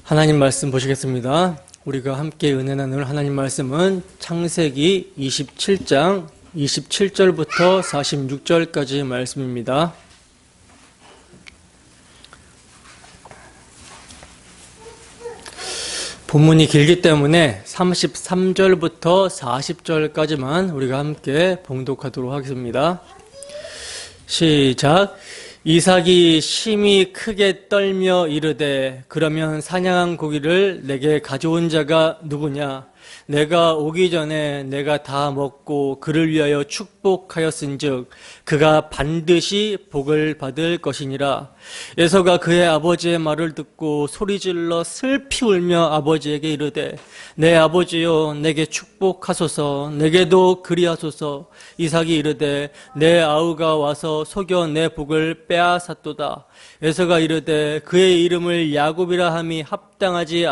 하나님 말씀 보시겠습니다. 우리가 함께 은혜 나눌 하나님 말씀은 창세기 27장 27절부터 46절까지 말씀입니다. 본문이 길기 때문에 33절부터 40절까지만 우리가 함께 봉독하도록 하겠습니다. 시작. 이삭이 심히 크게 떨며 이르되 그러면 사냥한 고기를 내게 가져온 자가 누구냐? 내가 오기 전에 내가 다 먹고 그를 위하여 축복하였은즉 그가 반드시 복을 받을 것이니라. 에서가 그의 아버지의 말을 듣고 소리질러 슬피 울며 아버지에게 이르되 내 아버지여 내게 축복하소서 내게도 그리하소서. 이삭이 이르되 내 아우가 와서 속여 내 복을 빼앗았도다. 에서가 이르되 그의 이름을 야곱이라 함이 합당하지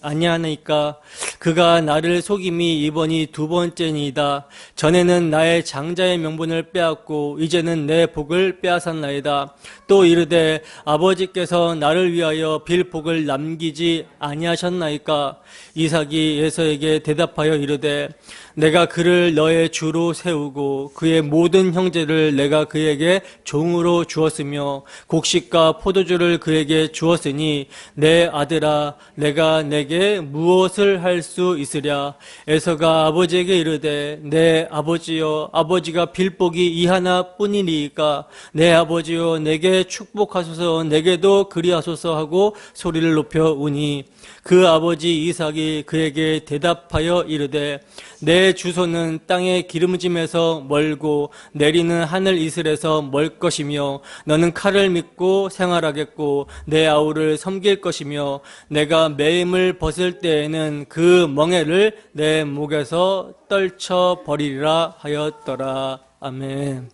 아니하니까 그가 나를 속임이 이번이 두 번째니이다. 전에는 나의 장자의 명분을 빼앗고 이제는 내 복을 빼앗았나이다. 또 이르되 아버지께서 나를 위하여 빌 복을 남기지 아니하셨나이까. 이삭이 에서에게 대답하여 이르되 내가 그를 너의 주로 세우고 그의 모든 형제를 내가 그에게 종으로 주었으며 곡식과 포도주를 그에게 주었으니 내 아들아 내가 내게 무엇을 할 수 있으랴. 에서가 아버지에게 이르되 내 아버지여 아버지가 빌 복이 이 하나뿐이니까 내 아버지여 내게 축복하소서 내게도 그리하소서 하고 소리를 높여 우니 그 아버지 이삭이 그에게 대답하여 이르되 내 주소는 땅의 기름짐에서 멀고 내리는 하늘 이슬에서 멀 것이며 너는 칼을 믿고 생활하겠고 내 아우를 섬길 것이며 내가 매임을 벗을 때에는 그 멍에를 내 목에서 떨쳐버리리라 하였더라. 아멘.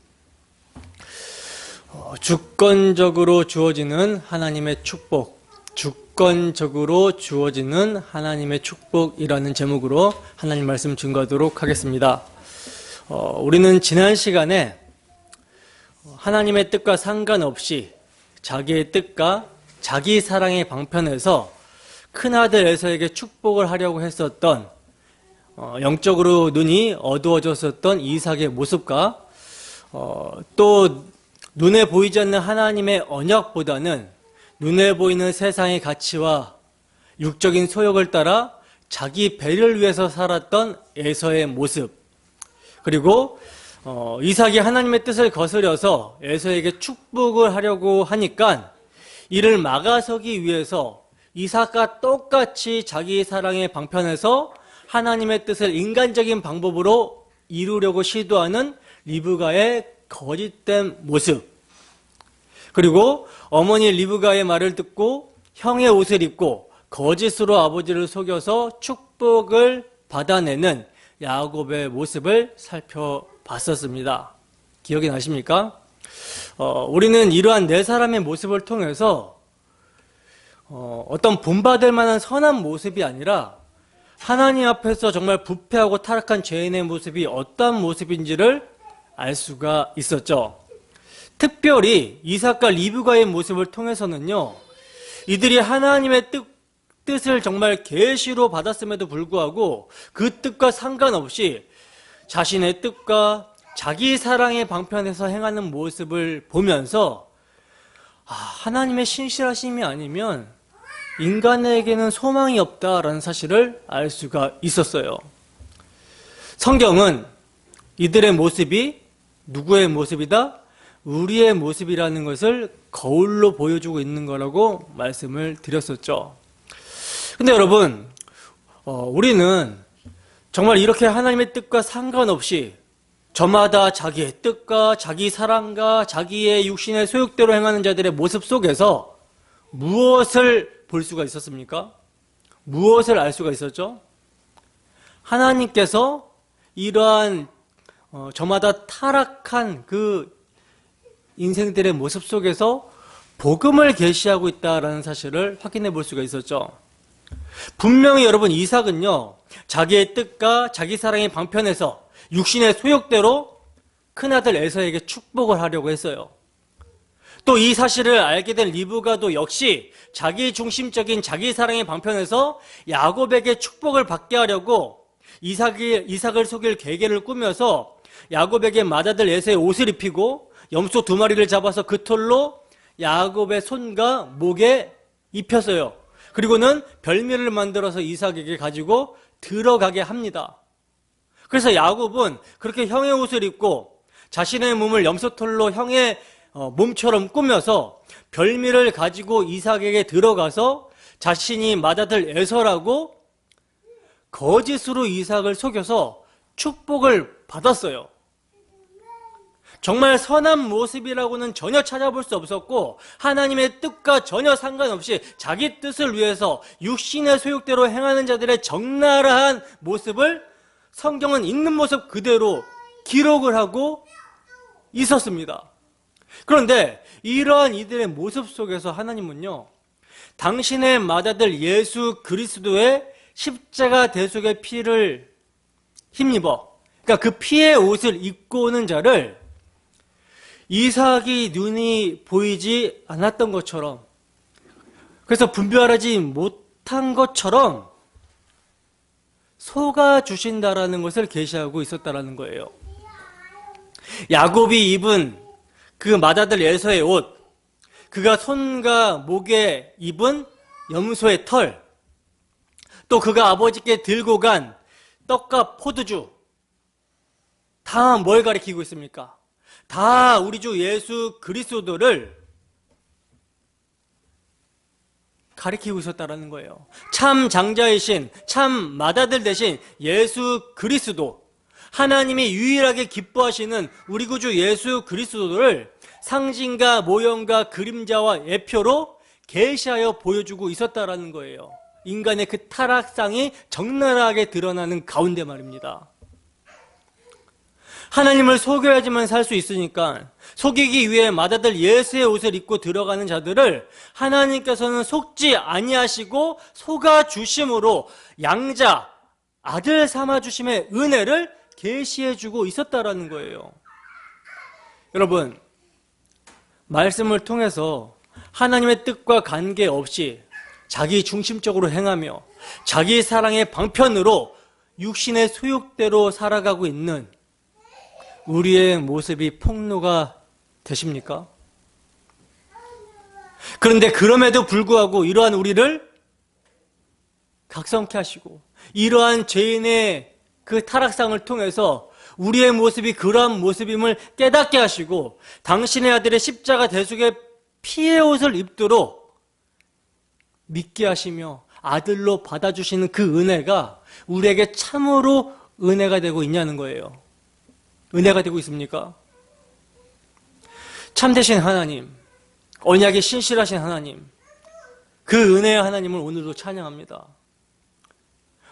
주권적으로 주어지는 하나님의 축복, 주권적으로 주어지는 하나님의 축복이라는 제목으로 하나님 말씀 증거하도록 하겠습니다. 우리는 지난 시간에 하나님의 뜻과 상관없이 자기의 뜻과 자기 사랑의 방편에서 큰아들 에서에게 축복을 하려고 했었던 영적으로 눈이 어두워졌었던 이삭의 모습과 또 눈에 보이지 않는 하나님의 언약보다는 눈에 보이는 세상의 가치와 육적인 소욕을 따라 자기 배를 위해서 살았던 에서의 모습, 그리고 이삭이 하나님의 뜻을 거스려서 에서에게 축복을 하려고 하니까 이를 막아서기 위해서 이삭과 똑같이 자기 사랑의 방편에서 하나님의 뜻을 인간적인 방법으로 이루려고 시도하는 리브가의 거짓된 모습, 그리고 어머니 리브가의 말을 듣고 형의 옷을 입고 거짓으로 아버지를 속여서 축복을 받아내는 야곱의 모습을 살펴봤었습니다. 기억이 나십니까? 우리는 이러한 네 사람의 모습을 통해서 어떤 본받을 만한 선한 모습이 아니라 하나님 앞에서 정말 부패하고 타락한 죄인의 모습이 어떤 모습인지를 알 수가 있었죠. 특별히 이삭과 리브가의 모습을 통해서는요, 이들이 하나님의 뜻을 정말 계시로 받았음에도 불구하고 그 뜻과 상관없이 자신의 뜻과 자기 사랑의 방편에서 행하는 모습을 보면서 하나님의 신실하심이 아니면 인간에게는 소망이 없다라는 사실을 알 수가 있었어요. 성경은 이들의 모습이 누구의 모습이다? 우리의 모습이라는 것을 거울로 보여주고 있는 거라고 말씀을 드렸었죠. 근데 여러분, 우리는 정말 이렇게 하나님의 뜻과 상관없이 저마다 자기의 뜻과 자기 사랑과 자기의 육신의 소욕대로 행하는 자들의 모습 속에서 무엇을 볼 수가 있었습니까? 무엇을 알 수가 있었죠? 하나님께서 이러한 저마다 타락한 그 인생들의 모습 속에서 복음을 계시하고 있다는 사실을 확인해 볼 수가 있었죠. 분명히 여러분 이삭은요, 자기의 뜻과 자기 사랑의 방편에서 육신의 소욕대로 큰아들 에서에게 축복을 하려고 했어요. 또 이 사실을 알게 된 리브가도 역시 자기 중심적인 자기 사랑의 방편에서 야곱에게 축복을 받게 하려고 이삭을 속일 계계를 꾸며서 야곱에게 맏아들 에서의 옷을 입히고 염소 2마리를 잡아서 그 털로 야곱의 손과 목에 입혔어요. 그리고는 별미를 만들어서 이삭에게 가지고 들어가게 합니다. 그래서 야곱은 그렇게 형의 옷을 입고 자신의 몸을 염소털로 형의 몸처럼 꾸며서 별미를 가지고 이삭에게 들어가서 자신이 맏아들 에서라고 거짓으로 이삭을 속여서 축복을 받았어요. 정말 선한 모습이라고는 전혀 찾아볼 수 없었고 하나님의 뜻과 전혀 상관없이 자기 뜻을 위해서 육신의 소욕대로 행하는 자들의 적나라한 모습을 성경은 있는 모습 그대로 기록을 하고 있었습니다. 그런데 이러한 이들의 모습 속에서 하나님은요, 당신의 맏아들 예수 그리스도의 십자가 대속의 피를 힘입어, 그러니까 그 피의 옷을 입고 오는 자를 이삭이 눈이 보이지 않았던 것처럼, 그래서 분별하지 못한 것처럼 속아 주신다라는 것을 계시하고 있었다라는 거예요. 야곱이 입은 그 맏아들 에서의 옷, 그가 손과 목에 입은 염소의 털, 또 그가 아버지께 들고 간 떡과 포도주, 다 뭘 가리키고 있습니까? 다 우리 주 예수 그리스도를 가리키고 있었다라는 거예요. 참 장자이신, 참 맏아들 대신 예수 그리스도, 하나님이 유일하게 기뻐하시는 우리 구주 예수 그리스도를 상징과 모형과 그림자와 예표로 계시하여 보여주고 있었다라는 거예요. 인간의 그 타락상이 적나라하게 드러나는 가운데 말입니다. 하나님을 속여야지만 살 수 있으니까 속이기 위해 맏아들 예수의 옷을 입고 들어가는 자들을 하나님께서는 속지 아니하시고 속아 주심으로 양자, 아들 삼아 주심의 은혜를 계시해 주고 있었다라는 거예요. 여러분, 말씀을 통해서 하나님의 뜻과 관계없이 자기 중심적으로 행하며 자기 사랑의 방편으로 육신의 소욕대로 살아가고 있는 우리의 모습이 폭로가 되십니까? 그런데 그럼에도 불구하고 이러한 우리를 각성케 하시고 이러한 죄인의 그 타락상을 통해서 우리의 모습이 그러한 모습임을 깨닫게 하시고 당신의 아들의 십자가 대속의 피의 옷을 입도록 믿게 하시며 아들로 받아주시는 그 은혜가 우리에게 참으로 은혜가 되고 있냐는 거예요. 은혜가 되고 있습니까? 참되신 하나님, 언약이 신실하신 하나님, 그 은혜의 하나님을 오늘도 찬양합니다.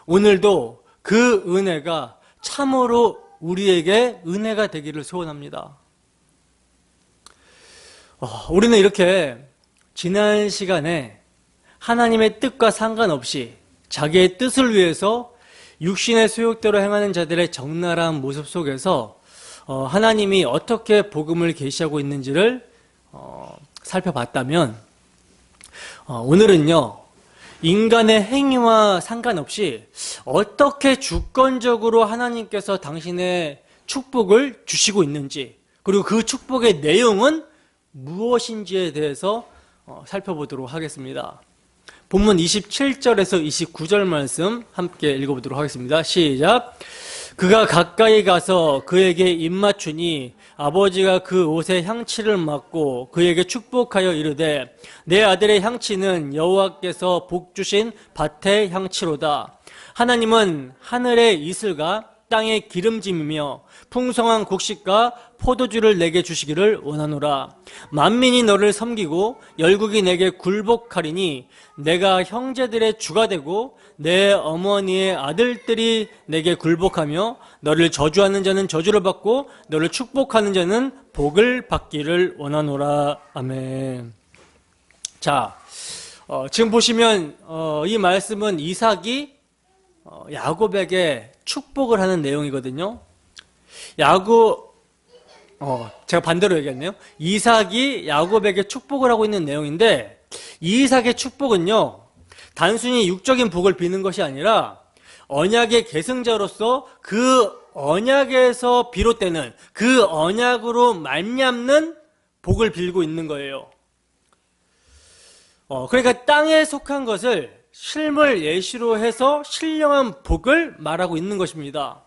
오늘도 그 은혜가 참으로 우리에게 은혜가 되기를 소원합니다. 우리는 이렇게 지난 시간에 하나님의 뜻과 상관없이 자기의 뜻을 위해서 육신의 소욕대로 행하는 자들의 적나라한 모습 속에서 하나님이 어떻게 복음을 계시하고 있는지를 살펴봤다면 오늘은요, 인간의 행위와 상관없이 어떻게 주권적으로 하나님께서 당신의 축복을 주시고 있는지, 그리고 그 축복의 내용은 무엇인지에 대해서 살펴보도록 하겠습니다. 본문 27절에서 29절 말씀 함께 읽어보도록 하겠습니다. 시작. 그가 가까이 가서 그에게 입맞추니 아버지가 그 옷의 향치를 맡고 그에게 축복하여 이르되 내 아들의 향치는 여호와께서 복 주신 밭의 향치로다. 하나님은 하늘의 이슬과 땅의 기름짐이며 풍성한 곡식과 포도주를 내게 주시기를 원하노라. 만민이 너를 섬기고 열국이 내게 굴복하리니 내가 형제들의 주가 되고 내 어머니의 아들들이 내게 굴복하며 너를 저주하는 자는 저주를 받고 너를 축복하는 자는 복을 받기를 원하노라. 아멘. 자, 지금 보시면 이 말씀은 이삭이 야곱에게 축복을 하는 내용이거든요. 제가 반대로 얘기했네요. 이삭이 야곱에게 축복을 하고 있는 내용인데, 이삭의 축복은요, 단순히 육적인 복을 비는 것이 아니라 언약의 계승자로서 그 언약에서 비롯되는, 그 언약으로 말미암는 복을 빌고 있는 거예요. 그러니까 땅에 속한 것을 실물 예시로 해서 신령한 복을 말하고 있는 것입니다.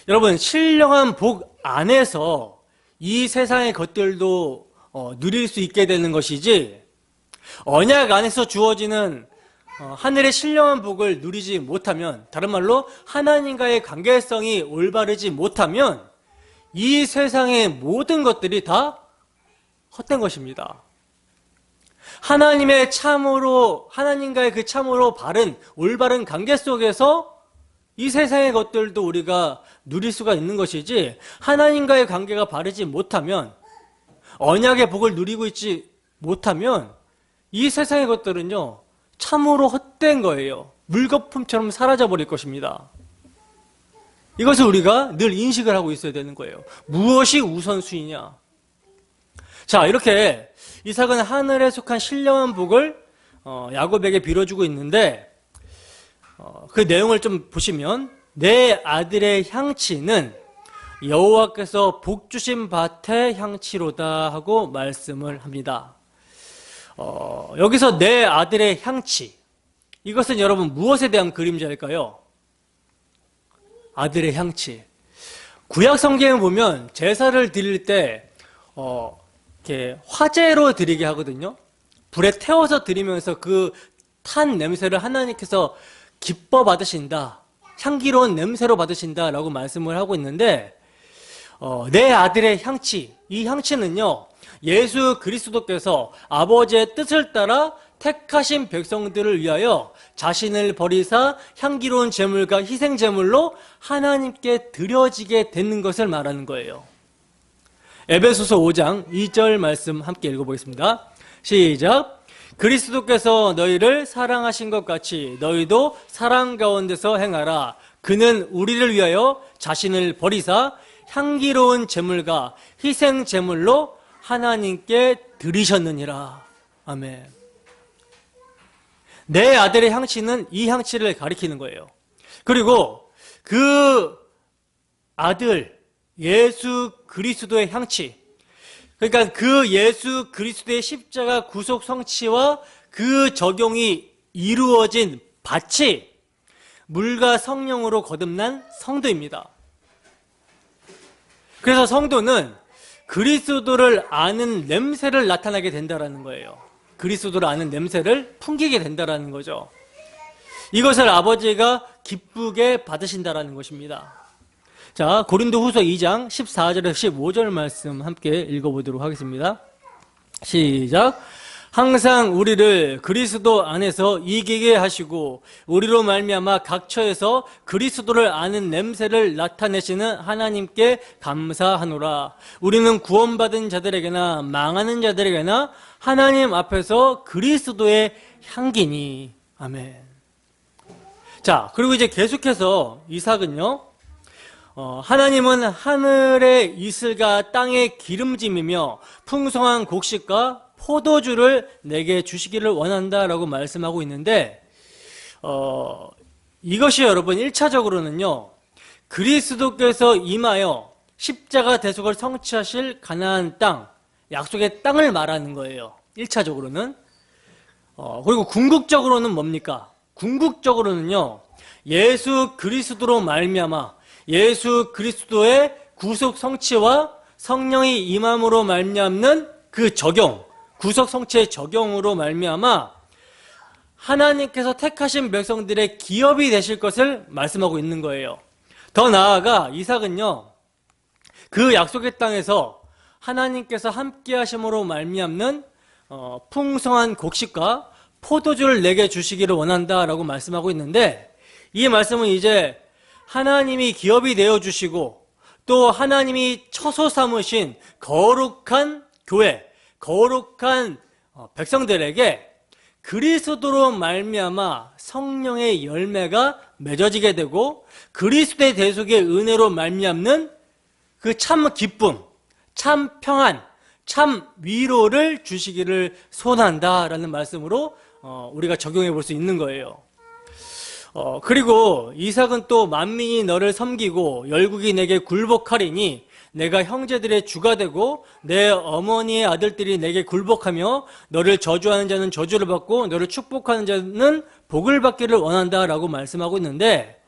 여러분, 신령한 복 안에서 이 세상의 것들도 누릴 수 있게 되는 것이지, 언약 안에서 주어지는 하늘의 신령한 복을 누리지 못하면, 다른 말로 하나님과의 관계성이 올바르지 못하면 이 세상의 모든 것들이 다 헛된 것입니다. 하나님과의 그 참으로 바른 올바른 관계 속에서 이 세상의 것들도 우리가 누릴 수가 있는 것이지, 하나님과의 관계가 바르지 못하면, 언약의 복을 누리고 있지 못하면 이 세상의 것들은요, 참으로 헛된 거예요. 물거품처럼 사라져버릴 것입니다. 이것을 우리가 늘 인식을 하고 있어야 되는 거예요. 무엇이 우선순위냐? 자, 이렇게 이삭은 하늘에 속한 신령한 복을 야곱에게 빌어주고 있는데, 그 내용을 좀 보시면, 내 아들의 향치는 여호와께서 복 주신 밭의 향치로다 하고 말씀을 합니다. 여기서 내 아들의 향치, 이것은 여러분 무엇에 대한 그림자일까요? 아들의 향치. 구약 성경에 보면 제사를 드릴 때 이렇게 화제로 드리게 하거든요. 불에 태워서 드리면서 그 탄 냄새를 하나님께서 기뻐 받으신다, 향기로운 냄새로 받으신다라고 말씀을 하고 있는데, 내 아들의 향치, 이 향치는요, 예수 그리스도께서 아버지의 뜻을 따라 택하신 백성들을 위하여 자신을 버리사 향기로운 제물과 희생 제물로 하나님께 드려지게 되는 것을 말하는 거예요. 에베소서 5장 2절 말씀 함께 읽어보겠습니다. 시작. 그리스도께서 너희를 사랑하신 것 같이 너희도 사랑 가운데서 행하라. 그는 우리를 위하여 자신을 버리사 향기로운 제물과 희생 제물로 하나님께 드리셨느니라. 아멘. 내 아들의 향치는 이 향치를 가리키는 거예요. 그리고 그 아들 예수 그리스도의 향치, 그러니까 그 예수 그리스도의 십자가 구속 성취와 그 적용이 이루어진 밭이 물과 성령으로 거듭난 성도입니다. 그래서 성도는 그리스도를 아는 냄새를 나타나게 된다는 거예요. 그리스도를 아는 냄새를 풍기게 된다는 거죠. 이것을 아버지가 기쁘게 받으신다는 것입니다. 자, 고린도후서 2장 14절에서 15절 말씀 함께 읽어보도록 하겠습니다. 시작. 항상 우리를 그리스도 안에서 이기게 하시고 우리로 말미암아 각 처에서 그리스도를 아는 냄새를 나타내시는 하나님께 감사하노라. 우리는 구원받은 자들에게나 망하는 자들에게나 하나님 앞에서 그리스도의 향기니. 아멘. 자, 그리고 이제 계속해서 이삭은요, 하나님은 하늘의 이슬과 땅의 기름짐이며 풍성한 곡식과 포도주를 내게 주시기를 원한다라고 말씀하고 있는데, 이것이 여러분 1차적으로는요, 그리스도께서 임하여 십자가 대속을 성취하실 가나안 땅, 약속의 땅을 말하는 거예요. 1차적으로는. 그리고 궁극적으로는 뭡니까? 궁극적으로는요, 예수 그리스도로 말미암아 예수 그리스도의 구속 성취와 성령이 임함으로 말미암는 그 적용, 구속 성취의 적용으로 말미암아 하나님께서 택하신 백성들의 기업이 되실 것을 말씀하고 있는 거예요. 더 나아가 이삭은요, 그 약속의 땅에서 하나님께서 함께 하심으로 말미암는 풍성한 곡식과 포도주를 내게 주시기를 원한다라고 말씀하고 있는데, 이 말씀은 이제 하나님이 기업이 되어주시고 또 하나님이 처소 삼으신 거룩한 교회, 거룩한 백성들에게 그리스도로 말미암아 성령의 열매가 맺어지게 되고 그리스도의 대속의 은혜로 말미암는 그 참 기쁨, 참 평안, 참 위로를 주시기를 소원한다라는 말씀으로 우리가 적용해 볼 수 있는 거예요. 그리고 이삭은 또 만민이 너를 섬기고 열국이 내게 굴복하리니 내가 형제들의 주가 되고 내 어머니의 아들들이 내게 굴복하며 너를 저주하는 자는 저주를 받고 너를 축복하는 자는 복을 받기를 원한다라고 말씀하고 있는데,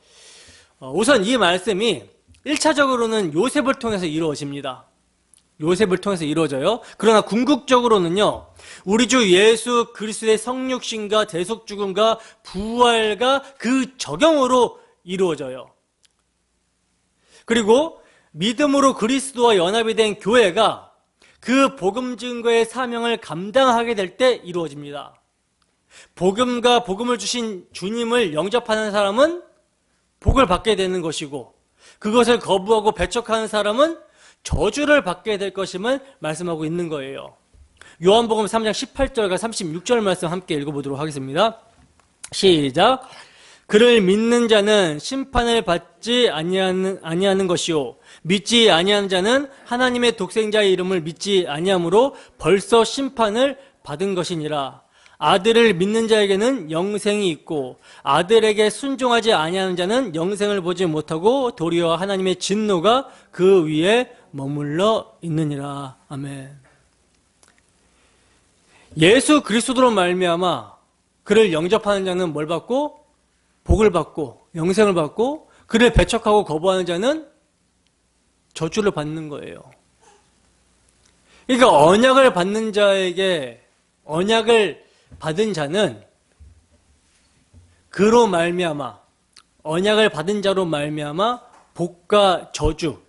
우선 이 말씀이 1차적으로는 요셉을 통해서 이루어집니다. 요셉을 통해서 이루어져요. 그러나 궁극적으로는요, 우리 주 예수 그리스도의 성육신과 대속죽음과 부활과 그 적용으로 이루어져요. 그리고 믿음으로 그리스도와 연합이 된 교회가 그 복음 증거의 사명을 감당하게 될 때 이루어집니다. 복음과 복음을 주신 주님을 영접하는 사람은 복을 받게 되는 것이고, 그것을 거부하고 배척하는 사람은 저주를 받게 될 것임을 말씀하고 있는 거예요. 요한복음 3장 18절과 36절 말씀 함께 읽어보도록 하겠습니다. 시작. 그를 믿는 자는 심판을 받지 아니하는 것이요 믿지 아니하는 자는 하나님의 독생자의 이름을 믿지 아니하므로 벌써 심판을 받은 것이니라. 아들을 믿는 자에게는 영생이 있고 아들에게 순종하지 아니하는 자는 영생을 보지 못하고 도리어 하나님의 진노가 그 위에 머물러 있느니라. 아멘. 예수 그리스도로 말미암아 그를 영접하는 자는 뭘 받고? 복을 받고 영생을 받고, 그를 배척하고 거부하는 자는 저주를 받는 거예요. 그러니까 언약을 받는 자에게, 언약을 받은 자는 그로 말미암아, 언약을 받은 자로 말미암아 복과 저주,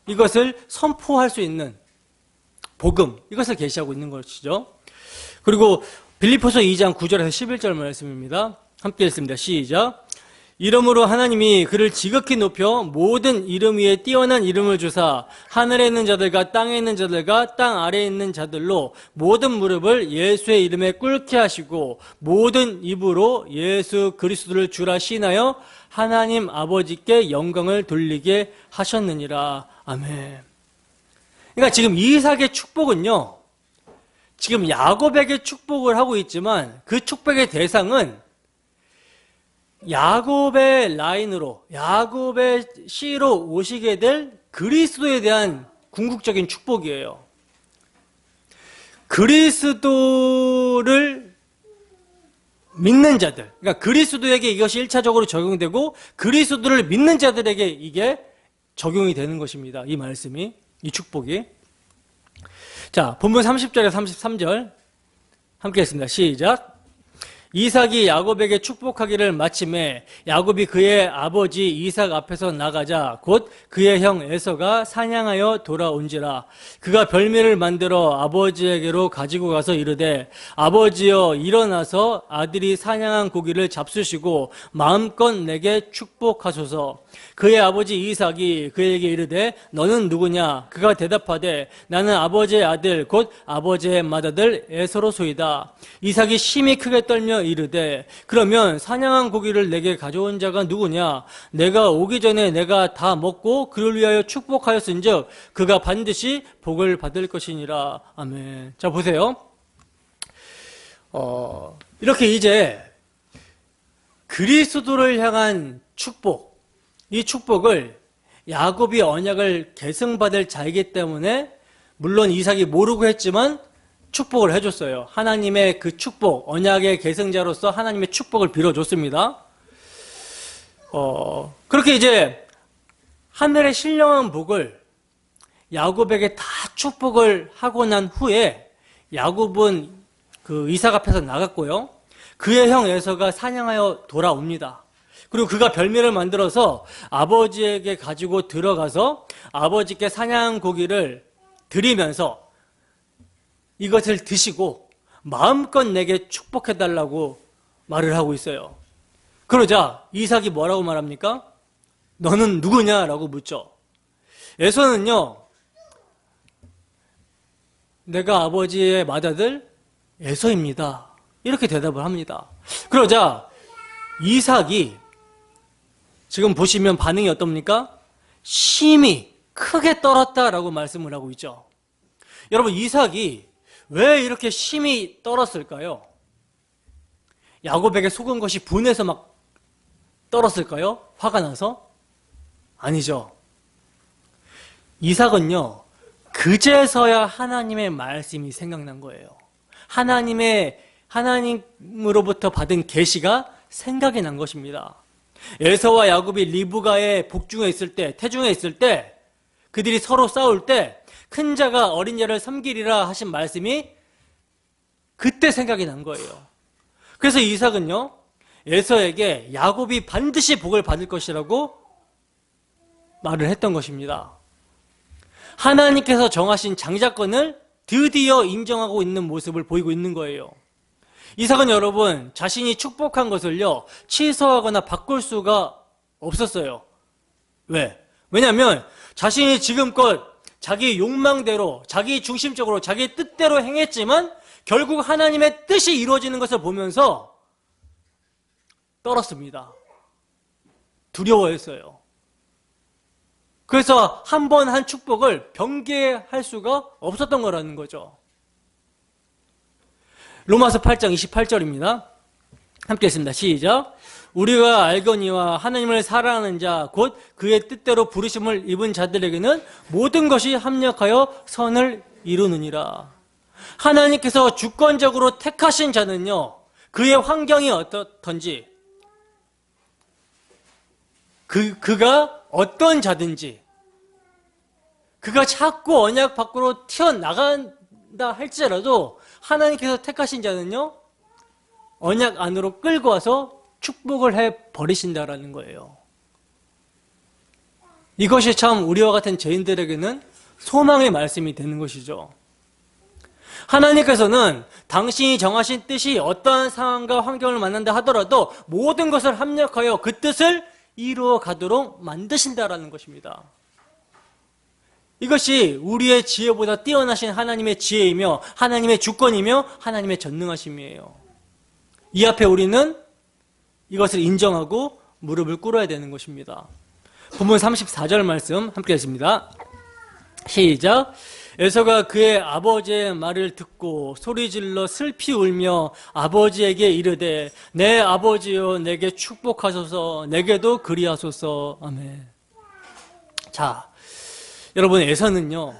이것을 선포할 수 있는 복음, 이것을 계시하고 있는 것이죠. 그리고 빌립보서 2장 9절에서 11절 말씀입니다. 함께 읽습니다. 시작. 이러므로 하나님이 그를 지극히 높여 모든 이름 위에 뛰어난 이름을 주사 하늘에 있는 자들과 땅에 있는 자들과 땅 아래에 있는 자들로 모든 무릎을 예수의 이름에 꿇게 하시고 모든 입으로 예수 그리스도를 주라 시인하여 하나님 아버지께 영광을 돌리게 하셨느니라. 아멘. 그러니까 지금 이삭의 축복은요, 지금 야곱에게 축복을 하고 있지만 그 축복의 대상은 야곱의 라인으로, 야곱의 씨로 오시게 될 그리스도에 대한 궁극적인 축복이에요. 그리스도를 믿는 자들, 그러니까 그리스도에게 이것이 1차적으로 적용되고 그리스도를 믿는 자들에게 이게 적용이 되는 것입니다. 이 말씀이, 이 축복이. 자, 본문 30절에서 33절 함께 했습니다. 시작. 이삭이 야곱에게 축복하기를 마침에 야곱이 그의 아버지 이삭 앞에서 나가자 곧 그의 형 에서가 사냥하여 돌아온지라. 그가 별미를 만들어 아버지에게로 가지고 가서 이르되 아버지여 일어나서 아들이 사냥한 고기를 잡수시고 마음껏 내게 축복하소서. 그의 아버지 이삭이 그에게 이르되 너는 누구냐? 그가 대답하되 나는 아버지의 아들 곧 아버지의 맏아들 에서로소이다. 이삭이 심히 크게 떨며 이르되 그러면 사냥한 고기를 내게 가져온 자가 누구냐? 내가 오기 전에 내가 다 먹고 그를 위하여 축복하였은즉 그가 반드시 복을 받을 것이니라. 아멘. 자, 보세요. 이렇게 이제 그리스도를 향한 축복, 이 축복을 야곱이 언약을 계승받을 자이기 때문에 물론 이삭이 모르고 했지만 축복을 해줬어요. 하나님의 그 축복, 언약의 계승자로서 하나님의 축복을 빌어줬습니다. 그렇게 이제 하늘의 신령한 복을 야곱에게 다 축복을 하고 난 후에 야곱은 그 이삭 앞에서 나갔고요. 그의 형 에서가 사냥하여 돌아옵니다. 그리고 그가 별미를 만들어서 아버지에게 가지고 들어가서 아버지께 사냥한 고기를 드리면서 이것을 드시고 마음껏 내게 축복해달라고 말을 하고 있어요. 그러자 이삭이 뭐라고 말합니까? 너는 누구냐라고 묻죠. 에서는요, 내가 아버지의 맏아들 에서입니다. 이렇게 대답을 합니다. 그러자 이삭이 지금 보시면 반응이 어떻습니까? 심히 크게 떨었다라고 말씀을 하고 있죠. 여러분, 이삭이 왜 이렇게 심히 떨었을까요? 야곱에게 속은 것이 분해서 막 떨었을까요? 화가 나서? 아니죠. 이삭은요, 그제서야 하나님의 말씀이 생각난 거예요. 하나님으로부터 받은 계시가 생각이 난 것입니다. 에서와 야곱이 리브가의 복중에 있을 때, 태중에 있을 때, 그들이 서로 싸울 때 큰 자가 어린 자를 섬기리라 하신 말씀이 그때 생각이 난 거예요. 그래서 이삭은요, 에서에게 야곱이 반드시 복을 받을 것이라고 말을 했던 것입니다. 하나님께서 정하신 장자권을 드디어 인정하고 있는 모습을 보이고 있는 거예요. 이삭은 여러분, 자신이 축복한 것을요, 취소하거나 바꿀 수가 없었어요. 왜? 왜냐하면 자신이 지금껏 자기 욕망대로, 자기 중심적으로, 자기 뜻대로 행했지만 결국 하나님의 뜻이 이루어지는 것을 보면서 떨었습니다. 두려워했어요. 그래서 한 번 한 축복을 변개할 수가 없었던 거라는 거죠. 로마서 8장 28절입니다. 함께 읽습니다. 시작. 우리가 알거니와 하나님을 사랑하는 자 곧 그의 뜻대로 부르심을 입은 자들에게는 모든 것이 합력하여 선을 이루느니라. 하나님께서 주권적으로 택하신 자는요, 그의 환경이 어떻든지, 그가 어떤 자든지, 그가 자꾸 언약 밖으로 튀어나간다 할지라도 하나님께서 택하신 자는요, 언약 안으로 끌고 와서 축복을 해버리신다라는 거예요. 이것이 참 우리와 같은 죄인들에게는 소망의 말씀이 되는 것이죠. 하나님께서는 당신이 정하신 뜻이 어떠한 상황과 환경을 만난다 하더라도 모든 것을 합력하여 그 뜻을 이루어 가도록 만드신다라는 것입니다. 이것이 우리의 지혜보다 뛰어나신 하나님의 지혜이며 하나님의 주권이며 하나님의 전능하심이에요. 이 앞에 우리는 이것을 인정하고 무릎을 꿇어야 되는 것입니다. 본문 34절 말씀 함께 읽습니다. 시작. 에서가 그의 아버지의 말을 듣고 소리질러 슬피 울며 아버지에게 이르되 내 아버지여 내게 축복하소서 내게도 그리하소서. 아멘. 자, 여러분, 에서는요,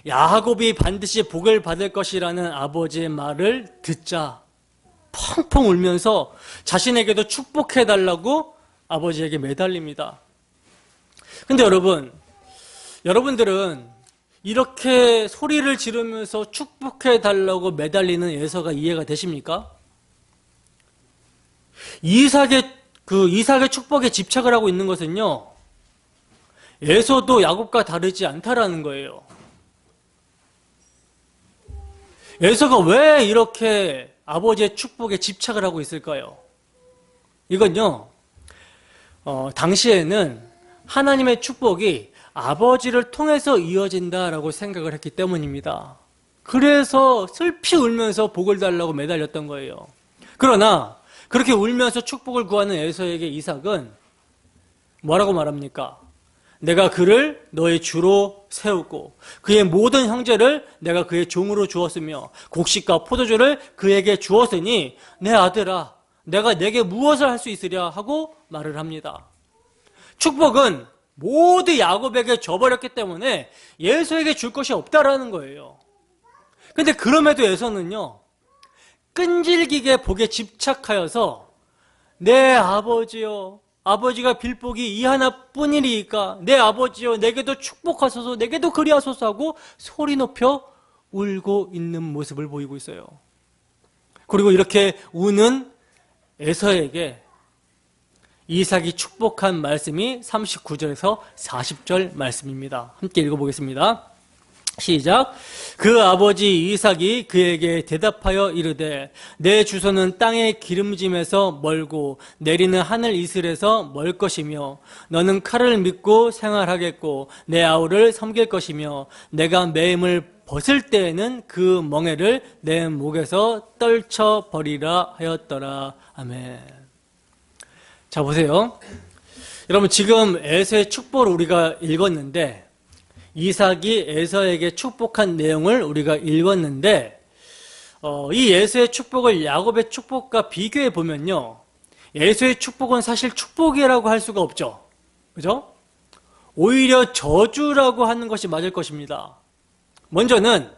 야곱이 반드시 복을 받을 것이라는 아버지의 말을 듣자 펑펑 울면서 자신에게도 축복해달라고 아버지에게 매달립니다. 근데 여러분들은 이렇게 소리를 지르면서 축복해달라고 매달리는 에서가 이해가 되십니까? 이삭의 축복에 집착을 하고 있는 것은요, 에서도 야곱과 다르지 않다라는 거예요. 에서가 왜 이렇게 아버지의 축복에 집착을 하고 있을까요? 이건요, 당시에는 하나님의 축복이 아버지를 통해서 이어진다라고 생각을 했기 때문입니다. 그래서 슬피 울면서 복을 달라고 매달렸던 거예요. 그러나 그렇게 울면서 축복을 구하는 에서에게 이삭은 뭐라고 말합니까? 내가 그를 너의 주로 세우고 그의 모든 형제를 내가 그의 종으로 주었으며 곡식과 포도주를 그에게 주었으니 내 아들아 내가 내게 무엇을 할 수 있으랴 하고 말을 합니다. 축복은 모두 야곱에게 줘버렸기 때문에 에서에게 줄 것이 없다라는 거예요. 근데 그럼에도 에서는요, 끈질기게 복에 집착하여서 내 아버지여, 아버지가 빌 복이 이 하나뿐이니까 내 아버지여 내게도 축복하소서 내게도 그리하소서 하고 소리 높여 울고 있는 모습을 보이고 있어요. 그리고 이렇게 우는 에서에게 이삭이 축복한 말씀이 39절에서 40절 말씀입니다. 함께 읽어보겠습니다. 시작. 그 아버지 이삭이 그에게 대답하여 이르되 내 주소는 땅의 기름짐에서 멀고 내리는 하늘 이슬에서 멀 것이며 너는 칼을 믿고 생활하겠고 내 아우를 섬길 것이며 내가 매임을 벗을 때에는 그 멍에를 내 목에서 떨쳐버리라 하였더라. 아멘. 자, 보세요. 여러분, 지금 에서의 축복을 우리가 읽었는데 이삭이 에서에게 축복한 내용을 우리가 읽었는데 이 에서의 축복을 야곱의 축복과 비교해 보면요, 에서의 축복은 사실 축복이라고 할 수가 없죠. 그죠? 오히려 저주라고 하는 것이 맞을 것입니다. 먼저는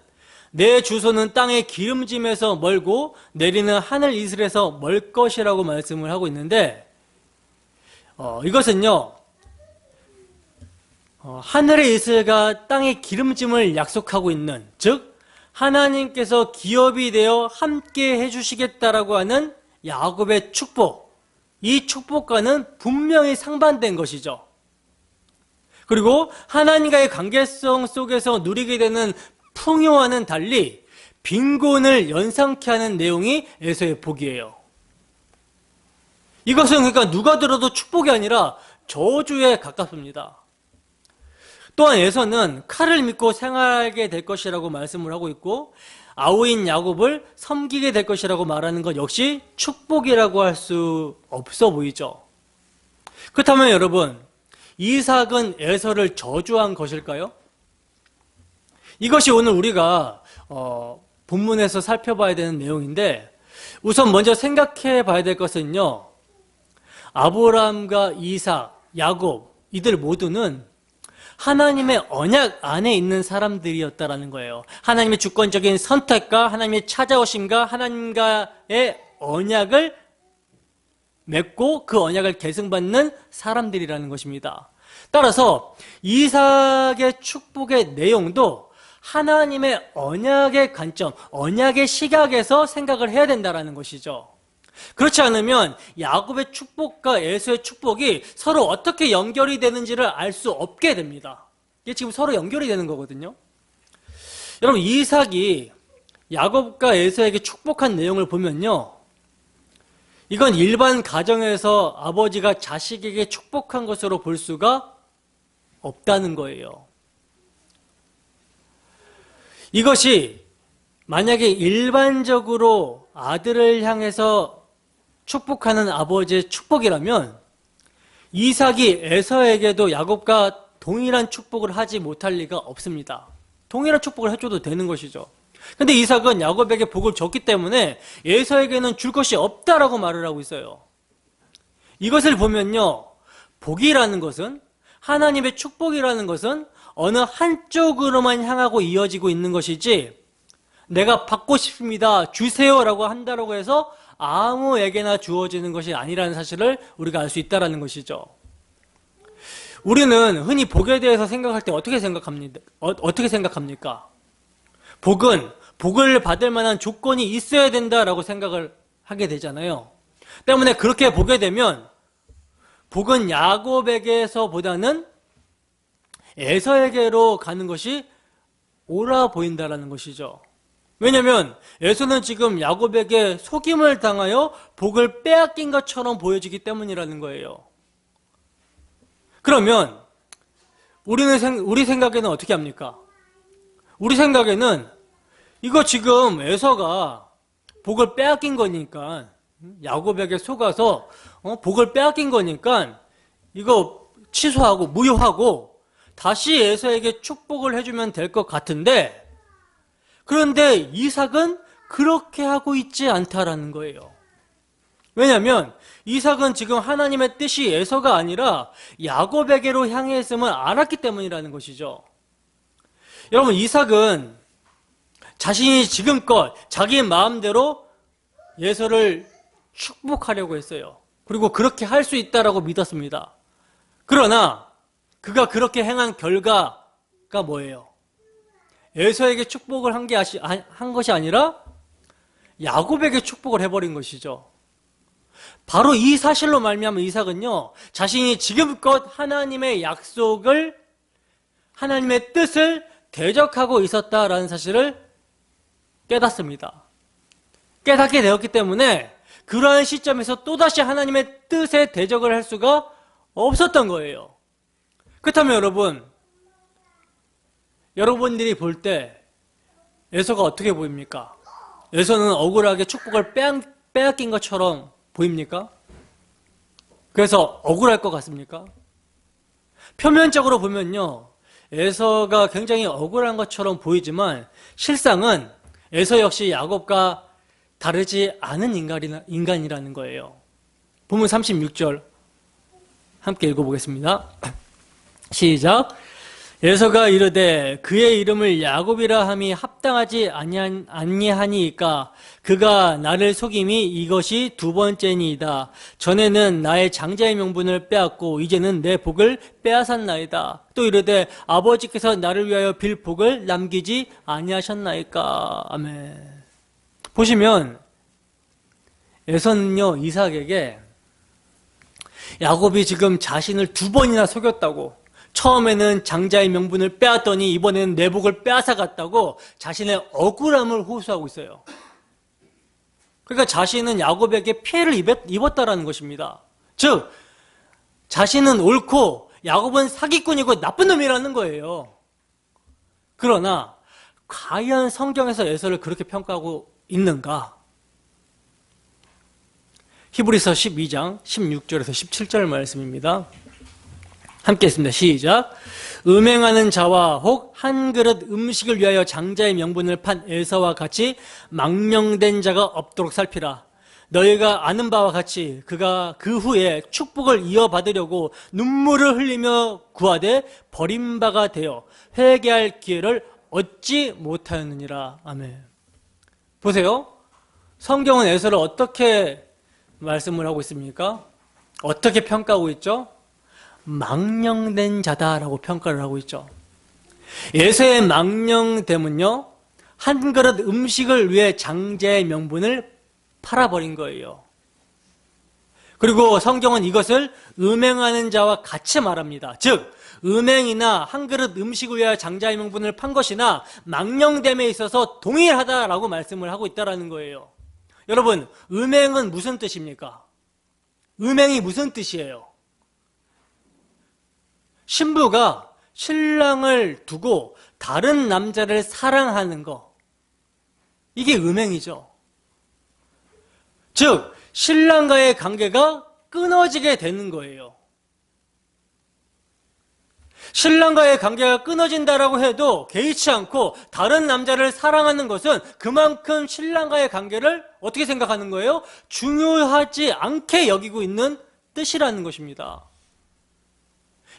내 주소는 땅의 기름짐에서 멀고 내리는 하늘 이슬에서 멀 것이라고 말씀을 하고 있는데, 이것은요, 하늘의 이슬과 땅의 기름짐을 약속하고 있는, 즉 하나님께서 기업이 되어 함께 해주시겠다라고 하는 야곱의 축복, 이 축복과는 분명히 상반된 것이죠. 그리고 하나님과의 관계성 속에서 누리게 되는 풍요와는 달리 빈곤을 연상케 하는 내용이 에서의 복이에요. 이것은 그러니까 누가 들어도 축복이 아니라 저주에 가깝습니다. 또한 에서는 칼을 믿고 생활하게 될 것이라고 말씀을 하고 있고, 아우인 야곱을 섬기게 될 것이라고 말하는 것 역시 축복이라고 할 수 없어 보이죠. 그렇다면 여러분, 이삭은 에서를 저주한 것일까요? 이것이 오늘 우리가 본문에서 살펴봐야 되는 내용인데, 우선 먼저 생각해 봐야 될 것은요, 아브라함과 이삭, 야곱, 이들 모두는 하나님의 언약 안에 있는 사람들이었다라는 거예요. 하나님의 주권적인 선택과 하나님의 찾아오심과 하나님과의 언약을 맺고 그 언약을 계승받는 사람들이라는 것입니다. 따라서 이삭의 축복의 내용도 하나님의 언약의 관점, 언약의 시각에서 생각을 해야 된다는 것이죠. 그렇지 않으면 야곱의 축복과 에서의 축복이 서로 어떻게 연결이 되는지를 알 수 없게 됩니다. 이게 지금 서로 연결이 되는 거거든요. 여러분, 이삭이 야곱과 에서에게 축복한 내용을 보면요, 이건 일반 가정에서 아버지가 자식에게 축복한 것으로 볼 수가 없다는 거예요. 이것이 만약에 일반적으로 아들을 향해서 축복하는 아버지의 축복이라면 이삭이 에서에게도 야곱과 동일한 축복을 하지 못할 리가 없습니다. 동일한 축복을 해줘도 되는 것이죠. 근데 이삭은 야곱에게 복을 줬기 때문에 에서에게는 줄 것이 없다라고 말을 하고 있어요. 이것을 보면요, 복이라는 것은, 하나님의 축복이라는 것은 어느 한쪽으로만 향하고 이어지고 있는 것이지, 내가 받고 싶습니다, 주세요라고 한다라고 해서 아무에게나 주어지는 것이 아니라는 사실을 우리가 알 수 있다는 것이죠. 우리는 흔히 복에 대해서 생각할 때 어떻게 생각합니까? 복은 복을 받을 만한 조건이 있어야 된다라고 생각을 하게 되잖아요. 때문에 그렇게 보게 되면 복은 야곱에게서보다는 에서에게로 가는 것이 옳아 보인다라는 것이죠. 왜냐하면 에서는 지금 야곱에게 속임을 당하여 복을 빼앗긴 것처럼 보여지기 때문이라는 거예요. 그러면 우리 생각에는 어떻게 합니까? 우리 생각에는 이거 지금 에서가 복을 빼앗긴 거니까, 야곱에게 속아서 복을 빼앗긴 거니까 이거 취소하고 무효하고 다시 에서에게 축복을 해주면 될 것 같은데, 그런데 이삭은 그렇게 하고 있지 않다라는 거예요. 왜냐하면 이삭은 지금 하나님의 뜻이 에서가 아니라 야곱에게로 향해 있음을 알았기 때문이라는 것이죠. 여러분, 이삭은 자신이 지금껏 자기 마음대로 에서를 축복하려고 했어요. 그리고 그렇게 할 수 있다라고 믿었습니다. 그러나 그가 그렇게 행한 결과가 뭐예요? 에서에게 축복을 한 것이 아니라 야곱에게 축복을 해버린 것이죠. 바로 이 사실로 말미암아 이삭은요, 자신이 지금껏 하나님의 약속을, 하나님의 뜻을 대적하고 있었다라는 사실을 깨닫습니다. 깨닫게 되었기 때문에 그러한 시점에서 또다시 하나님의 뜻에 대적을 할 수가 없었던 거예요. 그렇다면 여러분들이 볼 때 에서가 어떻게 보입니까? 에서는 억울하게 축복을 빼앗긴 것처럼 보입니까? 그래서 억울할 것 같습니까? 표면적으로 보면요, 에서가 굉장히 억울한 것처럼 보이지만 실상은 에서 역시 야곱과 다르지 않은 인간이라는 거예요. 본문 36절 함께 읽어보겠습니다. 시작. 에서가 이르되 그의 이름을 야곱이라 함이 합당하지 아니하니이까 그가 나를 속임이 이것이 두 번째니이다. 전에는 나의 장자의 명분을 빼앗고 이제는 내 복을 빼앗았나이다. 또 이르되 아버지께서 나를 위하여 빌 복을 남기지 아니하셨나이까. 아멘. 보시면 에서는요 이삭에게 야곱이 지금 자신을 두 번이나 속였다고, 처음에는 장자의 명분을 빼앗더니 이번에는 내 복을 빼앗아갔다고 자신의 억울함을 호소하고 있어요. 그러니까 자신은 야곱에게 피해를 입었다라는 것입니다. 즉 자신은 옳고 야곱은 사기꾼이고 나쁜 놈이라는 거예요. 그러나 과연 성경에서 에서를 그렇게 평가하고 있는가? 히브리서 12장 16절에서 17절 말씀입니다. 함께 했습니다. 시작. 음행하는 자와 혹 한 그릇 음식을 위하여 장자의 명분을 판 에서와 같이 망령된 자가 없도록 살피라. 너희가 아는 바와 같이 그가 그 후에 축복을 이어받으려고 눈물을 흘리며 구하되 버림바가 되어 회개할 기회를 얻지 못하였느니라. 아멘. 보세요. 성경은 에서를 어떻게 말씀을 하고 있습니까? 어떻게 평가하고 있죠? 망령된 자다라고 평가를 하고 있죠. 에서의 망령됨은요, 한 그릇 음식을 위해 장자의 명분을 팔아버린 거예요. 그리고 성경은 이것을 음행하는 자와 같이 말합니다. 즉 음행이나 한 그릇 음식을 위하여 장자의 명분을 판 것이나 망령됨에 있어서 동일하다라고 말씀을 하고 있다는 거예요. 여러분, 음행은 무슨 뜻입니까? 음행이 무슨 뜻이에요? 신부가 신랑을 두고 다른 남자를 사랑하는 거, 이게 음행이죠. 즉 신랑과의 관계가 끊어지게 되는 거예요. 신랑과의 관계가 끊어진다라고 해도 개의치 않고 다른 남자를 사랑하는 것은 그만큼 신랑과의 관계를 어떻게 생각하는 거예요? 중요하지 않게 여기고 있는 뜻이라는 것입니다.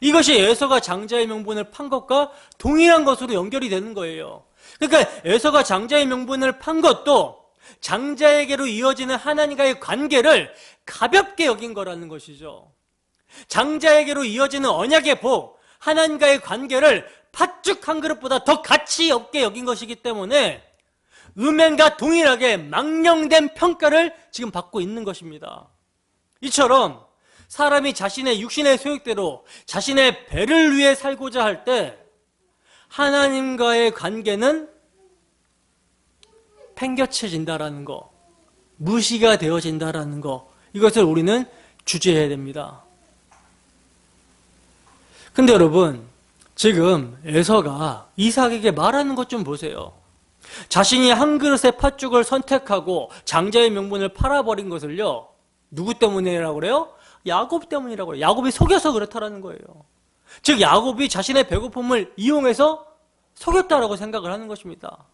이것이 에서가 장자의 명분을 판 것과 동일한 것으로 연결이 되는 거예요. 그러니까 에서가 장자의 명분을 판 것도 장자에게로 이어지는 하나님과의 관계를 가볍게 여긴 거라는 것이죠. 장자에게로 이어지는 언약의 복, 하나님과의 관계를 팥죽 한 그릇보다 더 가치 없게 여긴 것이기 때문에 음행과 동일하게 망령된 평가를 지금 받고 있는 것입니다. 이처럼 사람이 자신의 육신의 소욕대로 자신의 배를 위해 살고자 할 때 하나님과의 관계는 팽개쳐진다라는 거, 무시가 되어진다라는 거, 이것을 우리는 주제해야 됩니다. 근데 여러분, 지금 에서가 이삭에게 말하는 것 좀 보세요. 자신이 한 그릇의 팥죽을 선택하고 장자의 명분을 팔아버린 것을요, 누구 때문이라고 그래요? 야곱 때문이라고 해요. 야곱이 속여서 그렇다라는 거예요. 즉 야곱이 자신의 배고픔을 이용해서 속였다라고 생각을 하는 것입니다.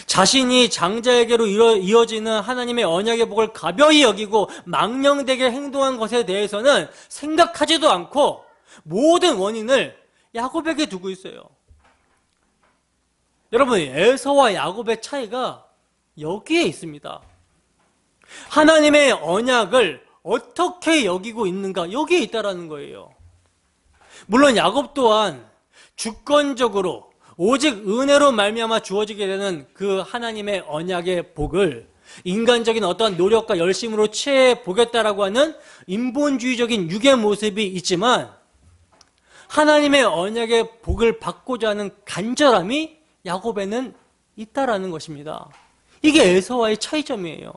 자신이 장자에게로 이어지는 하나님의 언약의 복을 가벼이 여기고 망령되게 행동한 것에 대해서는 생각하지도 않고 모든 원인을 야곱에게 두고 있어요. 여러분, 에서와 야곱의 차이가 여기에 있습니다. 하나님의 언약을 어떻게 여기고 있는가, 여기에 있다라는 거예요. 물론 야곱 또한 주권적으로 오직 은혜로 말미암아 주어지게 되는 그 하나님의 언약의 복을 인간적인 어떠한 노력과 열심으로 취해 보겠다라고 하는 인본주의적인 육의 모습이 있지만 하나님의 언약의 복을 받고자 하는 간절함이 야곱에는 있다라는 것입니다. 이게 에서와의 차이점이에요.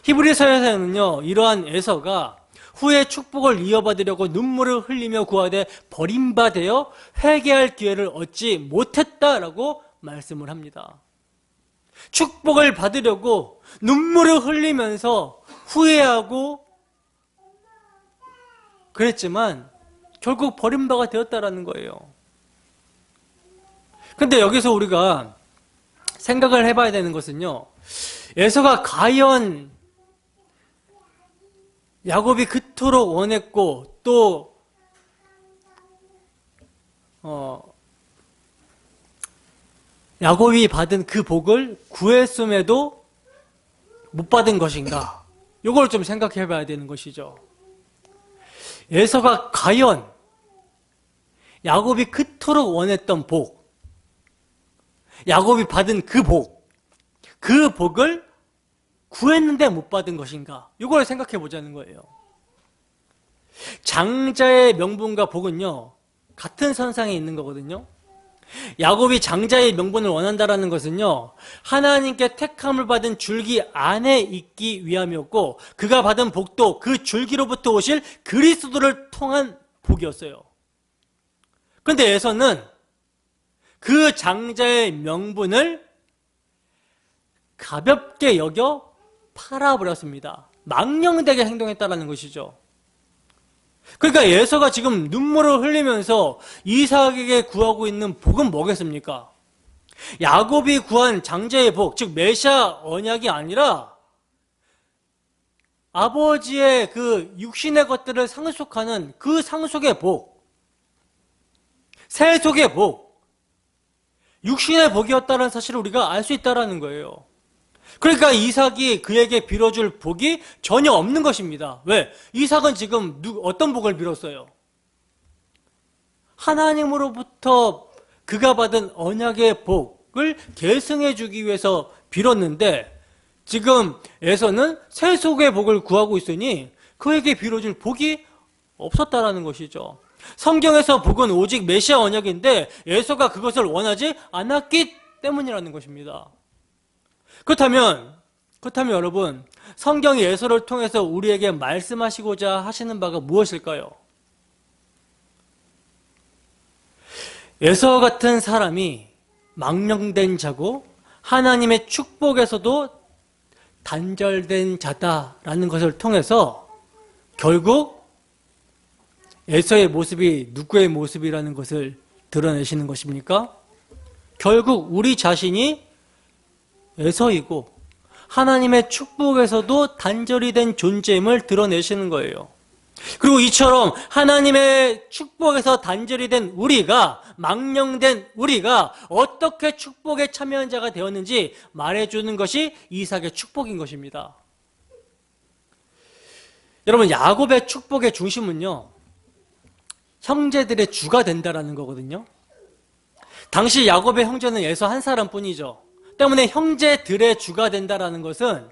히브리서에서는요, 이러한 에서가 후에 축복을 이어받으려고 눈물을 흘리며 구하되 버림받아 회개할 기회를 얻지 못했다라고 말씀을 합니다. 축복을 받으려고 눈물을 흘리면서 후회하고 그랬지만 결국 버림바가 되었다라는 거예요. 근데 여기서 우리가 생각을 해봐야 되는 것은요, 에서가 과연 야곱이 그토록 원했고 또 야곱이 받은 그 복을 구했음에도 못 받은 것인가? 이걸 좀 생각해 봐야 되는 것이죠. 에서가 과연 야곱이 그토록 원했던 복, 야곱이 받은 그 복을 구했는데 못 받은 것인가? 이걸 생각해 보자는 거예요. 장자의 명분과 복은요, 같은 선상에 있는 거거든요. 야곱이 장자의 명분을 원한다라는 것은요, 하나님께 택함을 받은 줄기 안에 있기 위함이었고, 그가 받은 복도 그 줄기로부터 오실 그리스도를 통한 복이었어요. 그런데 에서는 그 장자의 명분을 가볍게 여겨 팔아버렸습니다. 망령되게 행동했다는 것이죠. 그러니까 에서가 지금 눈물을 흘리면서 이삭에게 구하고 있는 복은 뭐겠습니까? 야곱이 구한 장자의 복, 즉 메시아 언약이 아니라 아버지의 그 육신의 것들을 상속하는 그 상속의 복, 세속의 복, 육신의 복이었다는 사실을 우리가 알 수 있다는 거예요. 그러니까 이삭이 그에게 빌어줄 복이 전혀 없는 것입니다. 왜? 이삭은 지금 어떤 복을 빌었어요? 하나님으로부터 그가 받은 언약의 복을 계승해 주기 위해서 빌었는데, 지금 에서는 세속의 복을 구하고 있으니 그에게 빌어줄 복이 없었다라는 것이죠. 성경에서 복은 오직 메시아 언약인데 에서가 그것을 원하지 않았기 때문이라는 것입니다. 그렇다면 여러분, 성경이 에서를 통해서 우리에게 말씀하시고자 하시는 바가 무엇일까요? 에서 같은 사람이 망령된 자고 하나님의 축복에서도 단절된 자다라는 것을 통해서 결국 에서의 모습이 누구의 모습이라는 것을 드러내시는 것입니까? 결국 우리 자신이 에서이고 하나님의 축복에서도 단절이 된 존재임을 드러내시는 거예요. 그리고 이처럼 하나님의 축복에서 단절이 된 우리가, 망령된 우리가 어떻게 축복에 참여한 자가 되었는지 말해주는 것이 이삭의 축복인 것입니다. 여러분, 야곱의 축복의 중심은요, 형제들의 주가 된다라는 거거든요. 당시 야곱의 형제는 에서 한 사람뿐이죠. 때문에 형제들의 주가 된다라는 것은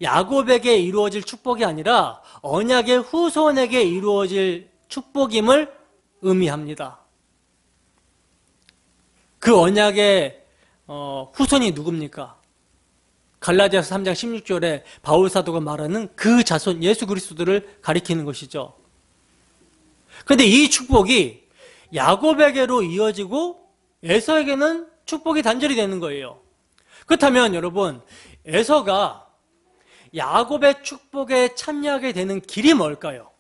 야곱에게 이루어질 축복이 아니라 언약의 후손에게 이루어질 축복임을 의미합니다. 그 언약의 후손이 누굽니까? 갈라디아서 3장 16절에 바울 사도가 말하는 그 자손 예수 그리스도를 가리키는 것이죠. 그런데 이 축복이 야곱에게로 이어지고 에서에게는 축복이 단절이 되는 거예요. 그렇다면 여러분, 에서가 야곱의 축복에 참여하게 되는 길이 뭘까요?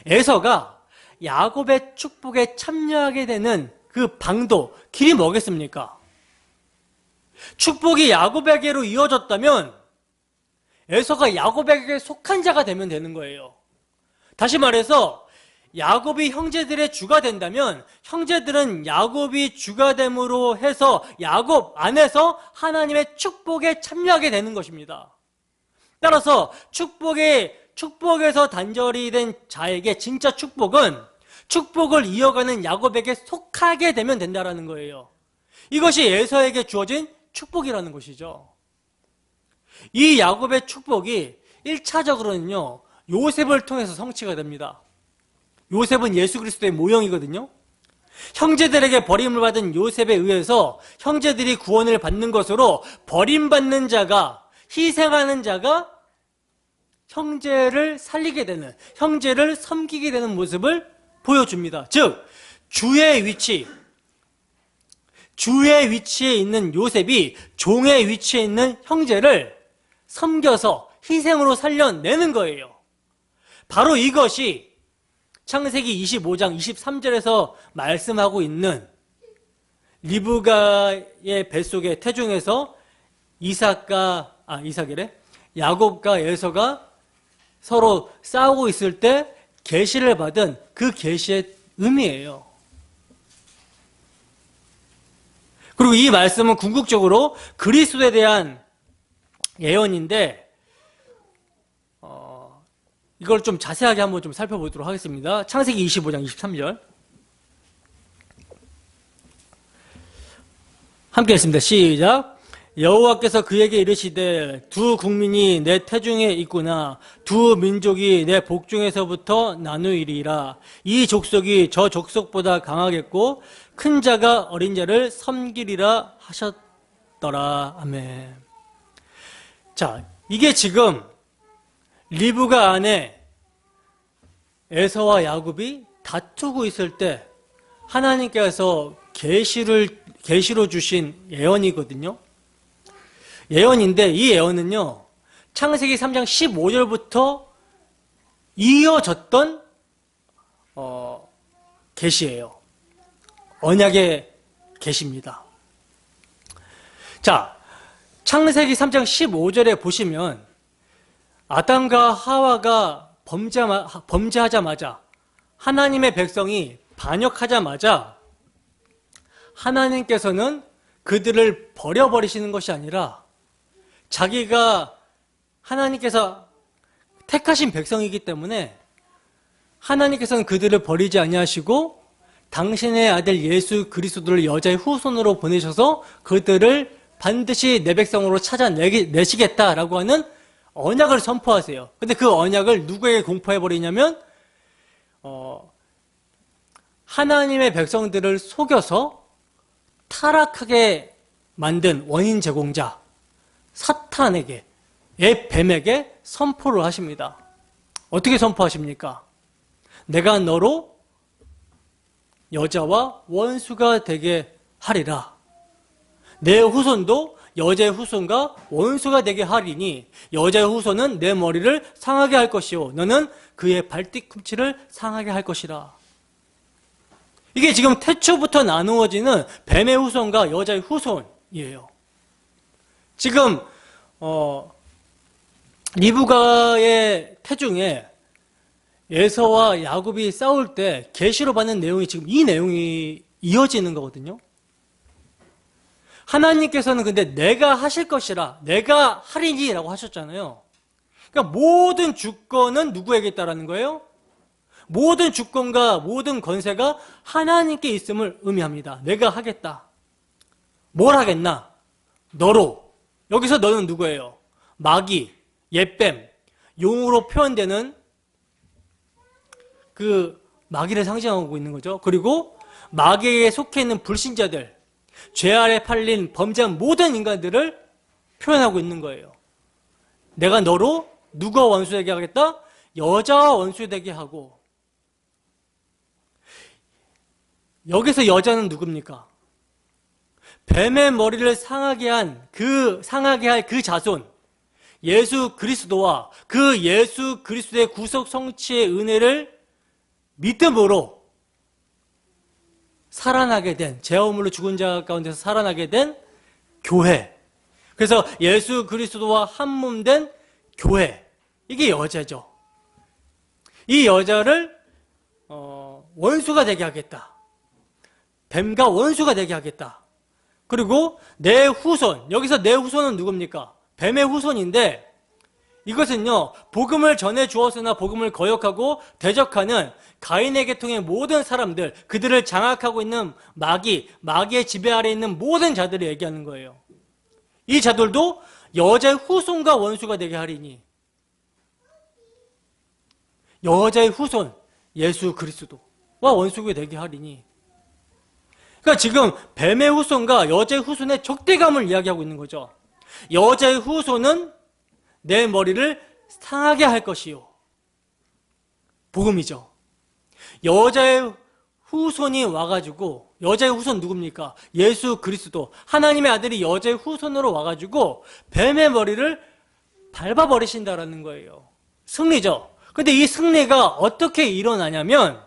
에서가 야곱의 축복에 참여하게 되는 그 방도, 길이 뭐겠습니까? 축복이 야곱에게로 이어졌다면 에서가 야곱에게 속한 자가 되면 되는 거예요. 다시 말해서 야곱이 형제들의 주가 된다면 형제들은 야곱이 주가 됨으로 해서 야곱 안에서 하나님의 축복에 참여하게 되는 것입니다. 따라서 축복에서 단절이 된 자에게 진짜 축복은 축복을 이어가는 야곱에게 속하게 되면 된다는 거예요. 이것이 에서에게 주어진 축복이라는 것이죠. 이 야곱의 축복이 1차적으로는요, 요셉을 통해서 성취가 됩니다. 요셉은 예수 그리스도의 모형이거든요. 형제들에게 버림을 받은 요셉에 의해서 형제들이 구원을 받는 것으로 버림받는 자가, 희생하는 자가 형제를 살리게 되는, 형제를 섬기게 되는 모습을 보여줍니다. 즉, 주의 위치에 있는 요셉이 종의 위치에 있는 형제를 섬겨서 희생으로 살려내는 거예요. 바로 이것이 창세기 25장 23절에서 말씀하고 있는 리브가의 뱃속의 태중에서 야곱과 에서가 서로 싸우고 있을 때 계시를 받은 그 계시의 의미예요. 그리고 이 말씀은 궁극적으로 그리스도에 대한 예언인데 이걸 좀 자세하게 한번 좀 살펴보도록 하겠습니다. 창세기 25장 23절 함께 읽습니다. 시작. 여호와께서 그에게 이르시되 두 국민이 내 태중에 있구나. 두 민족이 내 복중에서부터 나누이리라. 이 족속이 저 족속보다 강하겠고 큰 자가 어린 자를 섬기리라 하셨더라. 아멘. 자, 이게 지금 리브가 안에 에서와 야곱이 다투고 있을 때 하나님께서 계시로 주신 예언이거든요. 예언인데 이 예언은요, 창세기 3장 15절부터 이어졌던 계시예요. 언약의 계시입니다. 자, 창세기 3장 15절에 보시면 아담과 하와가 범죄하자마자, 하나님의 백성이 반역하자마자 하나님께서는 그들을 버려버리시는 것이 아니라 자기가 하나님께서 택하신 백성이기 때문에 하나님께서는 그들을 버리지 아니하시고 당신의 아들 예수 그리스도를 여자의 후손으로 보내셔서 그들을 반드시 내 백성으로 찾아내시겠다라고 하는 언약을 선포하세요. 근데 그 언약을 누구에게 공포해버리냐면 하나님의 백성들을 속여서 타락하게 만든 원인 제공자 사탄에게, 뱀에게 선포를 하십니다. 어떻게 선포하십니까? 내가 너로 여자와 원수가 되게 하리라. 내 후손도 여자의 후손과 원수가 되게 하리니 여자의 후손은 내 머리를 상하게 할 것이요 너는 그의 발뒤꿈치를 상하게 할 것이라. 이게 지금 태초부터 나누어지는 뱀의 후손과 여자의 후손이에요. 지금 리브가의 태중에 에서와 야곱이 싸울 때 계시로 받는 내용이 지금 이 내용이 이어지는 거거든요. 하나님께서는 근데 내가 하실 것이라, 내가 하리니 라고 하셨잖아요. 그러니까 모든 주권은 누구에게 있다라는 거예요? 모든 주권과 모든 권세가 하나님께 있음을 의미합니다. 내가 하겠다. 뭘 하겠나? 너로. 여기서 너는 누구예요? 마귀, 옛뱀, 용으로 표현되는 그 마귀를 상징하고 있는 거죠. 그리고 마귀에 속해 있는 불신자들, 죄 아래 팔린 범죄한 모든 인간들을 표현하고 있는 거예요. 내가 너로 누가 원수되게 하겠다? 여자와 원수되게 하고. 여기서 여자는 누굽니까? 뱀의 머리를 상하게 할 그 자손, 예수 그리스도와 그 예수 그리스도의 구속 성취의 은혜를 믿음으로 살아나게 된, 죄와 허물로 죽은 자 가운데서 살아나게 된 교회. 그래서 예수 그리스도와 한 몸 된 교회. 이게 여자죠. 이 여자를 원수가 되게 하겠다. 뱀과 원수가 되게 하겠다. 그리고 내 후손, 여기서 내 후손은 누굽니까? 뱀의 후손인데 이것은요, 복음을 전해 주었으나 복음을 거역하고 대적하는 가인의 계통의 모든 사람들, 그들을 장악하고 있는 마귀의 지배 아래 있는 모든 자들을 얘기하는 거예요. 이 자들도 여자의 후손과 원수가 되게 하리니, 여자의 후손 예수 그리스도와 원수가 되게 하리니. 그러니까 지금 뱀의 후손과 여자의 후손의 적대감을 이야기하고 있는 거죠. 여자의 후손은 내 머리를 상하게 할 것이요. 복음이죠. 여자의 후손이 와가지고, 여자의 후손 누굽니까? 예수 그리스도, 하나님의 아들이 여자의 후손으로 와가지고 뱀의 머리를 밟아버리신다라는 거예요. 승리죠. 근데 이 승리가 어떻게 일어나냐면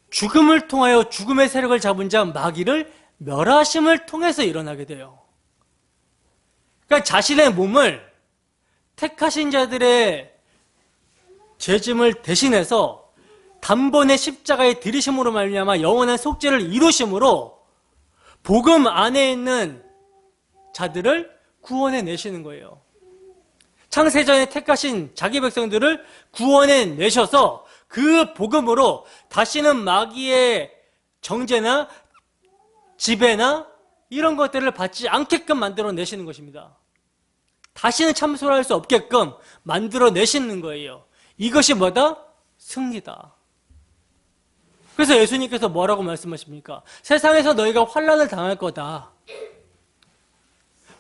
죽음을 통하여 죽음의 세력을 잡은 자 마귀를 멸하심을 통해서 일어나게 돼요. 그러니까 자신의 몸을 택하신 자들의 죄짐을 대신해서 단번에 십자가에 들이심으로 말미암아 영원한 속죄를 이루심으로 복음 안에 있는 자들을 구원해 내시는 거예요. 창세전에 택하신 자기 백성들을 구원해 내셔서 그 복음으로 다시는 마귀의 정죄나 지배나 이런 것들을 받지 않게끔 만들어 내시는 것입니다. 다시는 참소할 수 없게끔 만들어 내시는 거예요. 이것이 뭐다? 승리다. 그래서 예수님께서 뭐라고 말씀하십니까? 세상에서 너희가 환난을 당할 거다.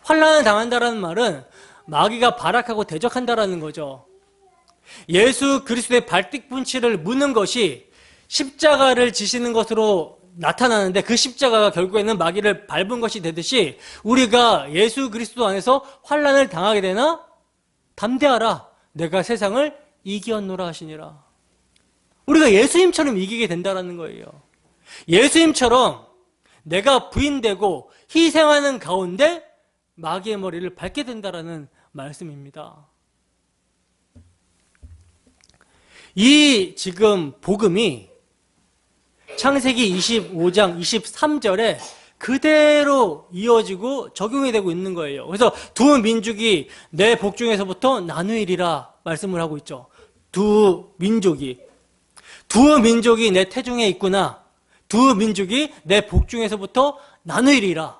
환난을 당한다라는 말은 마귀가 발악하고 대적한다라는 거죠. 예수 그리스도의 발뒤꿈치를 무는 것이 십자가를 지시는 것으로 나타나는데 그 십자가가 결국에는 마귀를 밟은 것이 되듯이 우리가 예수 그리스도 안에서 환난을 당하게 되나? 담대하라. 내가 세상을 이기었노라 하시니라. 우리가 예수님처럼 이기게 된다는 거예요. 예수님처럼 내가 부인되고 희생하는 가운데 마귀의 머리를 밟게 된다는 말씀입니다. 이 지금 복음이 창세기 25장 23절에 그대로 이어지고 적용이 되고 있는 거예요. 그래서 두 민족이 내 복중에서부터 나누이리라 말씀을 하고 있죠. 두 민족이 내 태중에 있구나. 두 민족이 내 복중에서부터 나누이리라.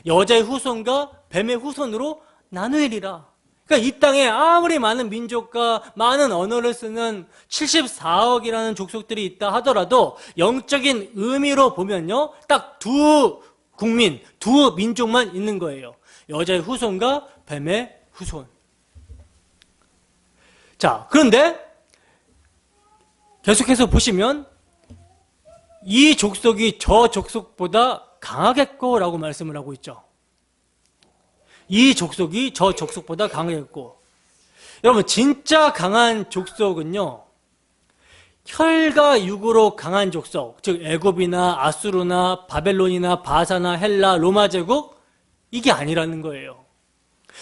여자의 후손과 뱀의 후손으로 나누이리라. 그러니까 이 땅에 아무리 많은 민족과 많은 언어를 쓰는 74억이라는 족속들이 있다 하더라도 영적인 의미로 보면요, 딱 두 국민, 두 민족만 있는 거예요. 여자의 후손과 뱀의 후손. 자, 그런데 계속해서 보시면 이 족속이 저 족속보다 강하겠고라고 말씀을 하고 있죠. 이 족속이 저 족속보다 강하겠고. 여러분, 진짜 강한 족속은요, 혈과 육으로 강한 족속, 즉 애굽이나 아수르나 바벨론이나 바사나 헬라, 로마 제국, 이게 아니라는 거예요.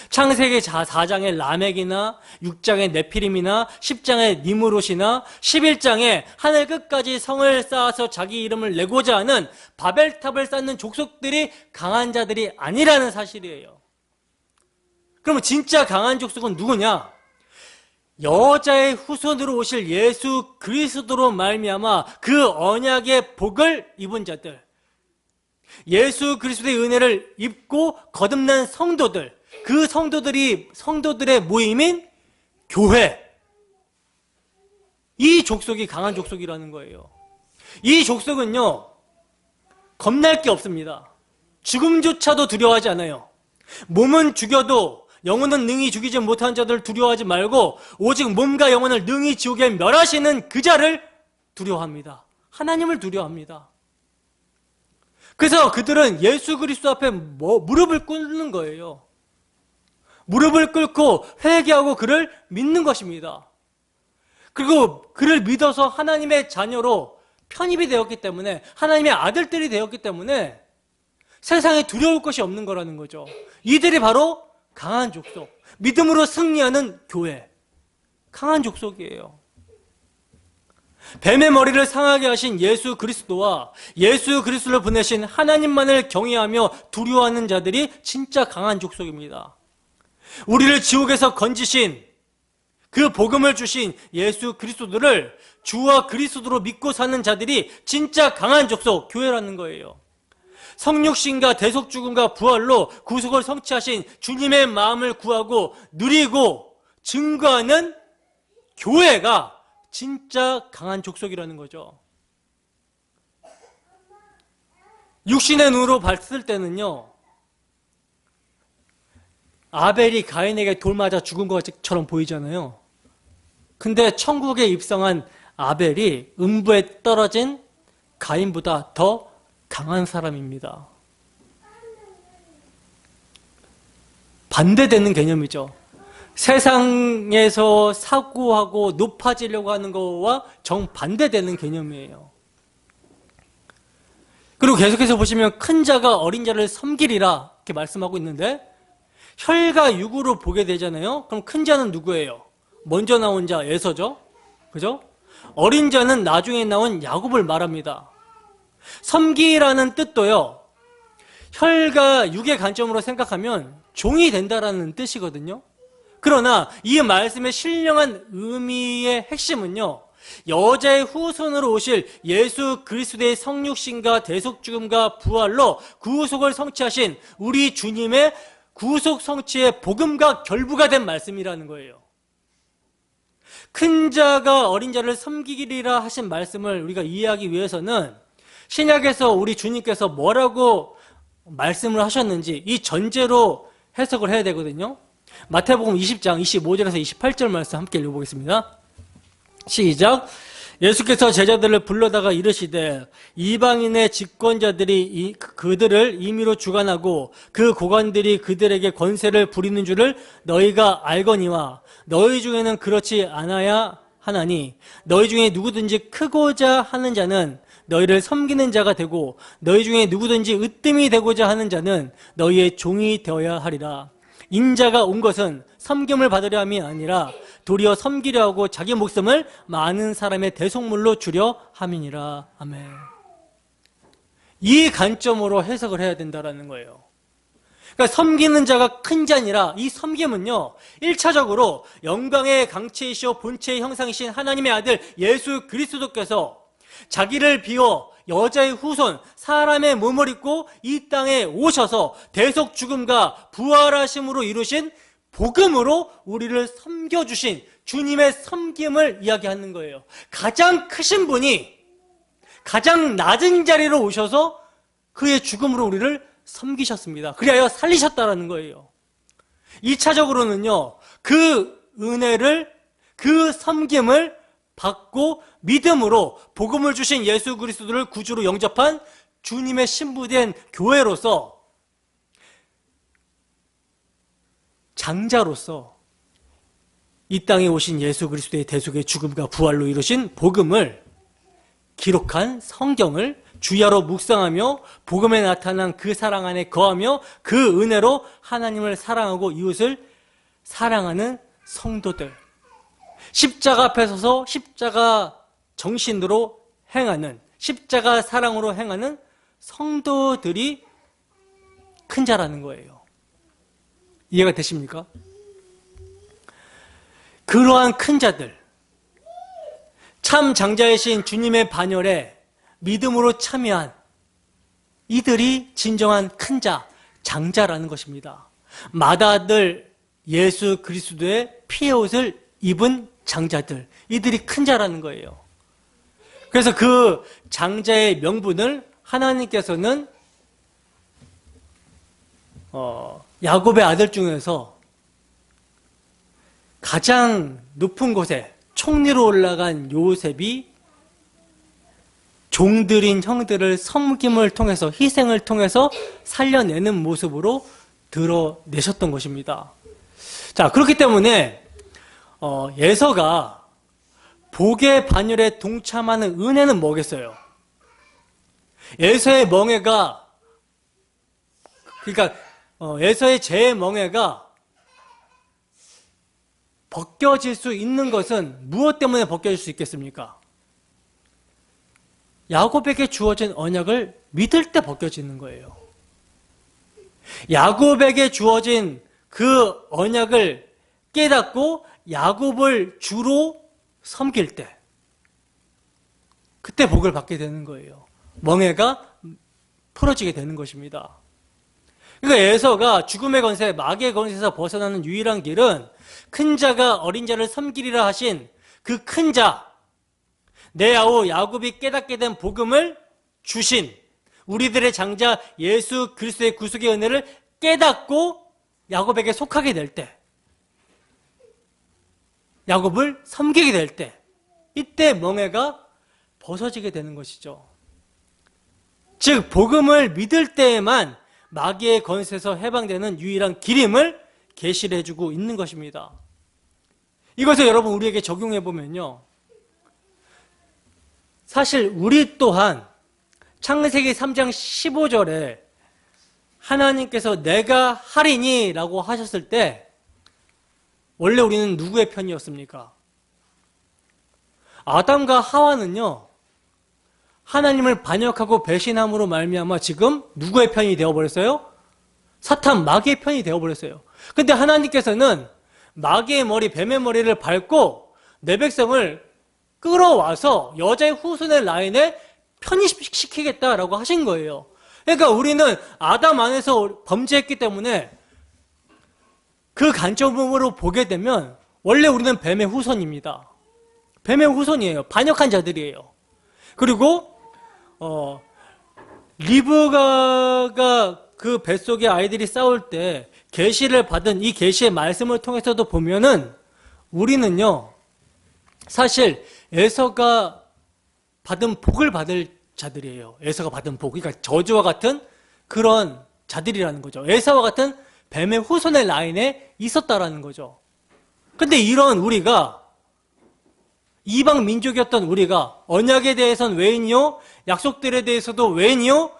창세기 4장의 라멕이나 6장의 네피림이나 10장의 니무롯이나 11장의 하늘 끝까지 성을 쌓아서 자기 이름을 내고자 하는 바벨탑을 쌓는 족속들이 강한 자들이 아니라는 사실이에요. 그러면 진짜 강한 족속은 누구냐? 여자의 후손으로 오실 예수 그리스도로 말미암아 그 언약의 복을 입은 자들, 예수 그리스도의 은혜를 입고 거듭난 성도들, 그 성도들의 모임인 교회, 이 족속이 강한 족속이라는 거예요. 이 족속은요, 겁날 게 없습니다. 죽음조차도 두려워하지 않아요. 몸은 죽여도 영혼은 능히 죽이지 못한 자들을 두려워하지 말고 오직 몸과 영혼을 능히 지옥에 멸하시는 그 자를 두려워합니다. 하나님을 두려워합니다. 그래서 그들은 예수 그리스도 앞에 무릎을 꿇는 거예요. 무릎을 꿇고 회개하고 그를 믿는 것입니다. 그리고 그를 믿어서 하나님의 자녀로 편입이 되었기 때문에, 하나님의 아들들이 되었기 때문에 세상에 두려울 것이 없는 거라는 거죠. 이들이 바로 강한 족속, 믿음으로 승리하는 교회, 강한 족속이에요. 뱀의 머리를 상하게 하신 예수 그리스도와 예수 그리스도를 보내신 하나님만을 경외하며 두려워하는 자들이 진짜 강한 족속입니다. 우리를 지옥에서 건지신, 그 복음을 주신 예수 그리스도를 주와 그리스도로 믿고 사는 자들이 진짜 강한 족속, 교회라는 거예요. 성육신과 대속죽음과 부활로 구속을 성취하신 주님의 마음을 구하고 누리고 증거하는 교회가 진짜 강한 족속이라는 거죠. 육신의 눈으로 봤을 때는요, 아벨이 가인에게 돌 맞아 죽은 것처럼 보이잖아요. 근데 천국에 입성한 아벨이 음부에 떨어진 가인보다 더 강한 사람입니다. 반대되는 개념이죠. 세상에서 사고하고 높아지려고 하는 것과 정반대되는 개념이에요. 그리고 계속해서 보시면 큰 자가 어린 자를 섬기리라 이렇게 말씀하고 있는데 혈과 육으로 보게 되잖아요. 그럼 큰 자는 누구예요? 먼저 나온 자 에서죠. 그죠? 어린 자는 나중에 나온 야곱을 말합니다. 섬기라는 뜻도요. 혈과 육의 관점으로 생각하면 종이 된다라는 뜻이거든요. 그러나 이 말씀의 신령한 의미의 핵심은요. 여자의 후손으로 오실 예수 그리스도의 성육신과 대속죽음과 부활로 구속을 성취하신 우리 주님의 구속 성취의 복음과 결부가 된 말씀이라는 거예요. 큰 자가 어린 자를 섬기리라 하신 말씀을 우리가 이해하기 위해서는 신약에서 우리 주님께서 뭐라고 말씀을 하셨는지 이 전제로 해석을 해야 되거든요. 마태복음 20장 25절에서 28절 말씀 함께 읽어보겠습니다. 시작. 예수께서 제자들을 불러다가 이르시되 이방인의 집권자들이 그들을 임의로 주관하고 그 고관들이 그들에게 권세를 부리는 줄을 너희가 알거니와 너희 중에는 그렇지 않아야 하나니 너희 중에 누구든지 크고자 하는 자는 너희를 섬기는 자가 되고 너희 중에 누구든지 으뜸이 되고자 하는 자는 너희의 종이 되어야 하리라. 인자가 온 것은 섬김을 받으려 함이 아니라 도리어 섬기려 하고 자기 목숨을 많은 사람의 대속물로 주려 함이니라. 아멘. 이 관점으로 해석을 해야 된다는 거예요. 그러니까 섬기는 자가 큰 자니라 이 섬김은요 1차적으로 영광의 강체이시오 본체의 형상이신 하나님의 아들 예수 그리스도께서 자기를 비워 여자의 후손 사람의 몸을 입고 이 땅에 오셔서 대속 죽음과 부활하심으로 이루신 복음으로 우리를 섬겨주신 주님의 섬김을 이야기하는 거예요. 가장 크신 분이 가장 낮은 자리로 오셔서 그의 죽음으로 우리를 섬기셨습니다. 그리하여 살리셨다라는 거예요. 2차적으로는요 그 은혜를 그 섬김을 받고 믿음으로 복음을 주신 예수 그리스도를 구주로 영접한 주님의 신부된 교회로서 장자로서 이 땅에 오신 예수 그리스도의 대속의 죽음과 부활로 이루신 복음을 기록한 성경을 주야로 묵상하며 복음에 나타난 그 사랑 안에 거하며 그 은혜로 하나님을 사랑하고 이웃을 사랑하는 성도들, 십자가 앞에 서서 십자가 정신으로 행하는, 십자가 사랑으로 행하는 성도들이 큰 자라는 거예요. 이해가 되십니까? 그러한 큰 자들, 참 장자이신 주님의 반열에 믿음으로 참여한 이들이 진정한 큰 자, 장자라는 것입니다. 맏아들 예수 그리스도의 피의 옷을 입은 장자들, 이들이 큰 자라는 거예요. 그래서 그 장자의 명분을 하나님께서는 야곱의 아들 중에서 가장 높은 곳에 총리로 올라간 요셉이 종들인 형들을 섬김을 통해서 희생을 통해서 살려내는 모습으로 드러내셨던 것입니다. 자, 그렇기 때문에 예서가 복의 반열에 동참하는 은혜는 뭐겠어요? 예서의 멍에가, 그러니까 예서의 제 멍에가 벗겨질 수 있는 것은 무엇 때문에 벗겨질 수 있겠습니까? 야곱에게 주어진 언약을 믿을 때 벗겨지는 거예요. 야곱에게 주어진 그 언약을 깨닫고 야곱을 주로 섬길 때, 그때 복을 받게 되는 거예요. 멍에가 풀어지게 되는 것입니다. 그러니까 에서가 죽음의 권세, 마귀의 권세에서 벗어나는 유일한 길은 큰 자가 어린 자를 섬기리라 하신 그 큰 자, 내 아우 야곱이 깨닫게 된 복음을 주신 우리들의 장자 예수 그리스도의 구속의 은혜를 깨닫고 야곱에게 속하게 될 때, 야곱을 섬기게 될 때, 이때 멍에가 벗어지게 되는 것이죠. 즉 복음을 믿을 때에만 마귀의 권세에서 해방되는 유일한 길임을 계시를 해주고 있는 것입니다. 이것을 여러분 우리에게 적용해 보면요, 사실 우리 또한 창세기 3장 15절에 하나님께서 내가 하리니 라고 하셨을 때 원래 우리는 누구의 편이었습니까? 아담과 하와는요, 하나님을 반역하고 배신함으로 말미암아 지금 누구의 편이 되어버렸어요? 사탄, 마귀의 편이 되어버렸어요. 근데 하나님께서는 마귀의 머리, 뱀의 머리를 밟고 내 백성을 끌어와서 여자의 후손의 라인에 편입시키겠다라고 하신 거예요. 그러니까 우리는 아담 안에서 범죄했기 때문에 그 관점으로 보게 되면 원래 우리는 뱀의 후손입니다. 뱀의 후손이에요. 반역한 자들이에요. 그리고 리브가가 그 뱃속에 아이들이 싸울 때 계시를 받은 이 계시의 말씀을 통해서도 보면은 우리는요, 사실 에서가 받은 복을 받을 자들이에요. 에서가 받은 복, 그러니까 저주와 같은 그런 자들이라는 거죠. 에서와 같은 뱀의 후손의 라인에 있었다라는 거죠. 근데 이런 우리가, 이방 민족이었던 우리가 언약에 대해서는 외인이요, 약속들에 대해서도 외인이요,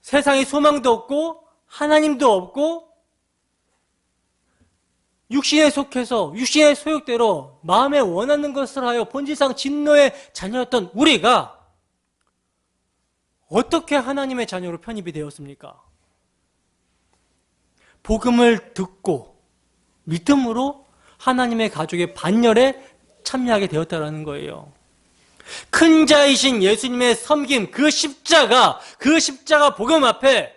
세상에 소망도 없고 하나님도 없고 육신에 속해서 육신의 소욕대로 마음에 원하는 것을 하여 본질상 진노의 자녀였던 우리가 어떻게 하나님의 자녀로 편입이 되었습니까? 복음을 듣고 믿음으로 하나님의 가족의 반열에 참여하게 되었다는 거예요. 큰 자이신 예수님의 섬김, 그 십자가 복음 앞에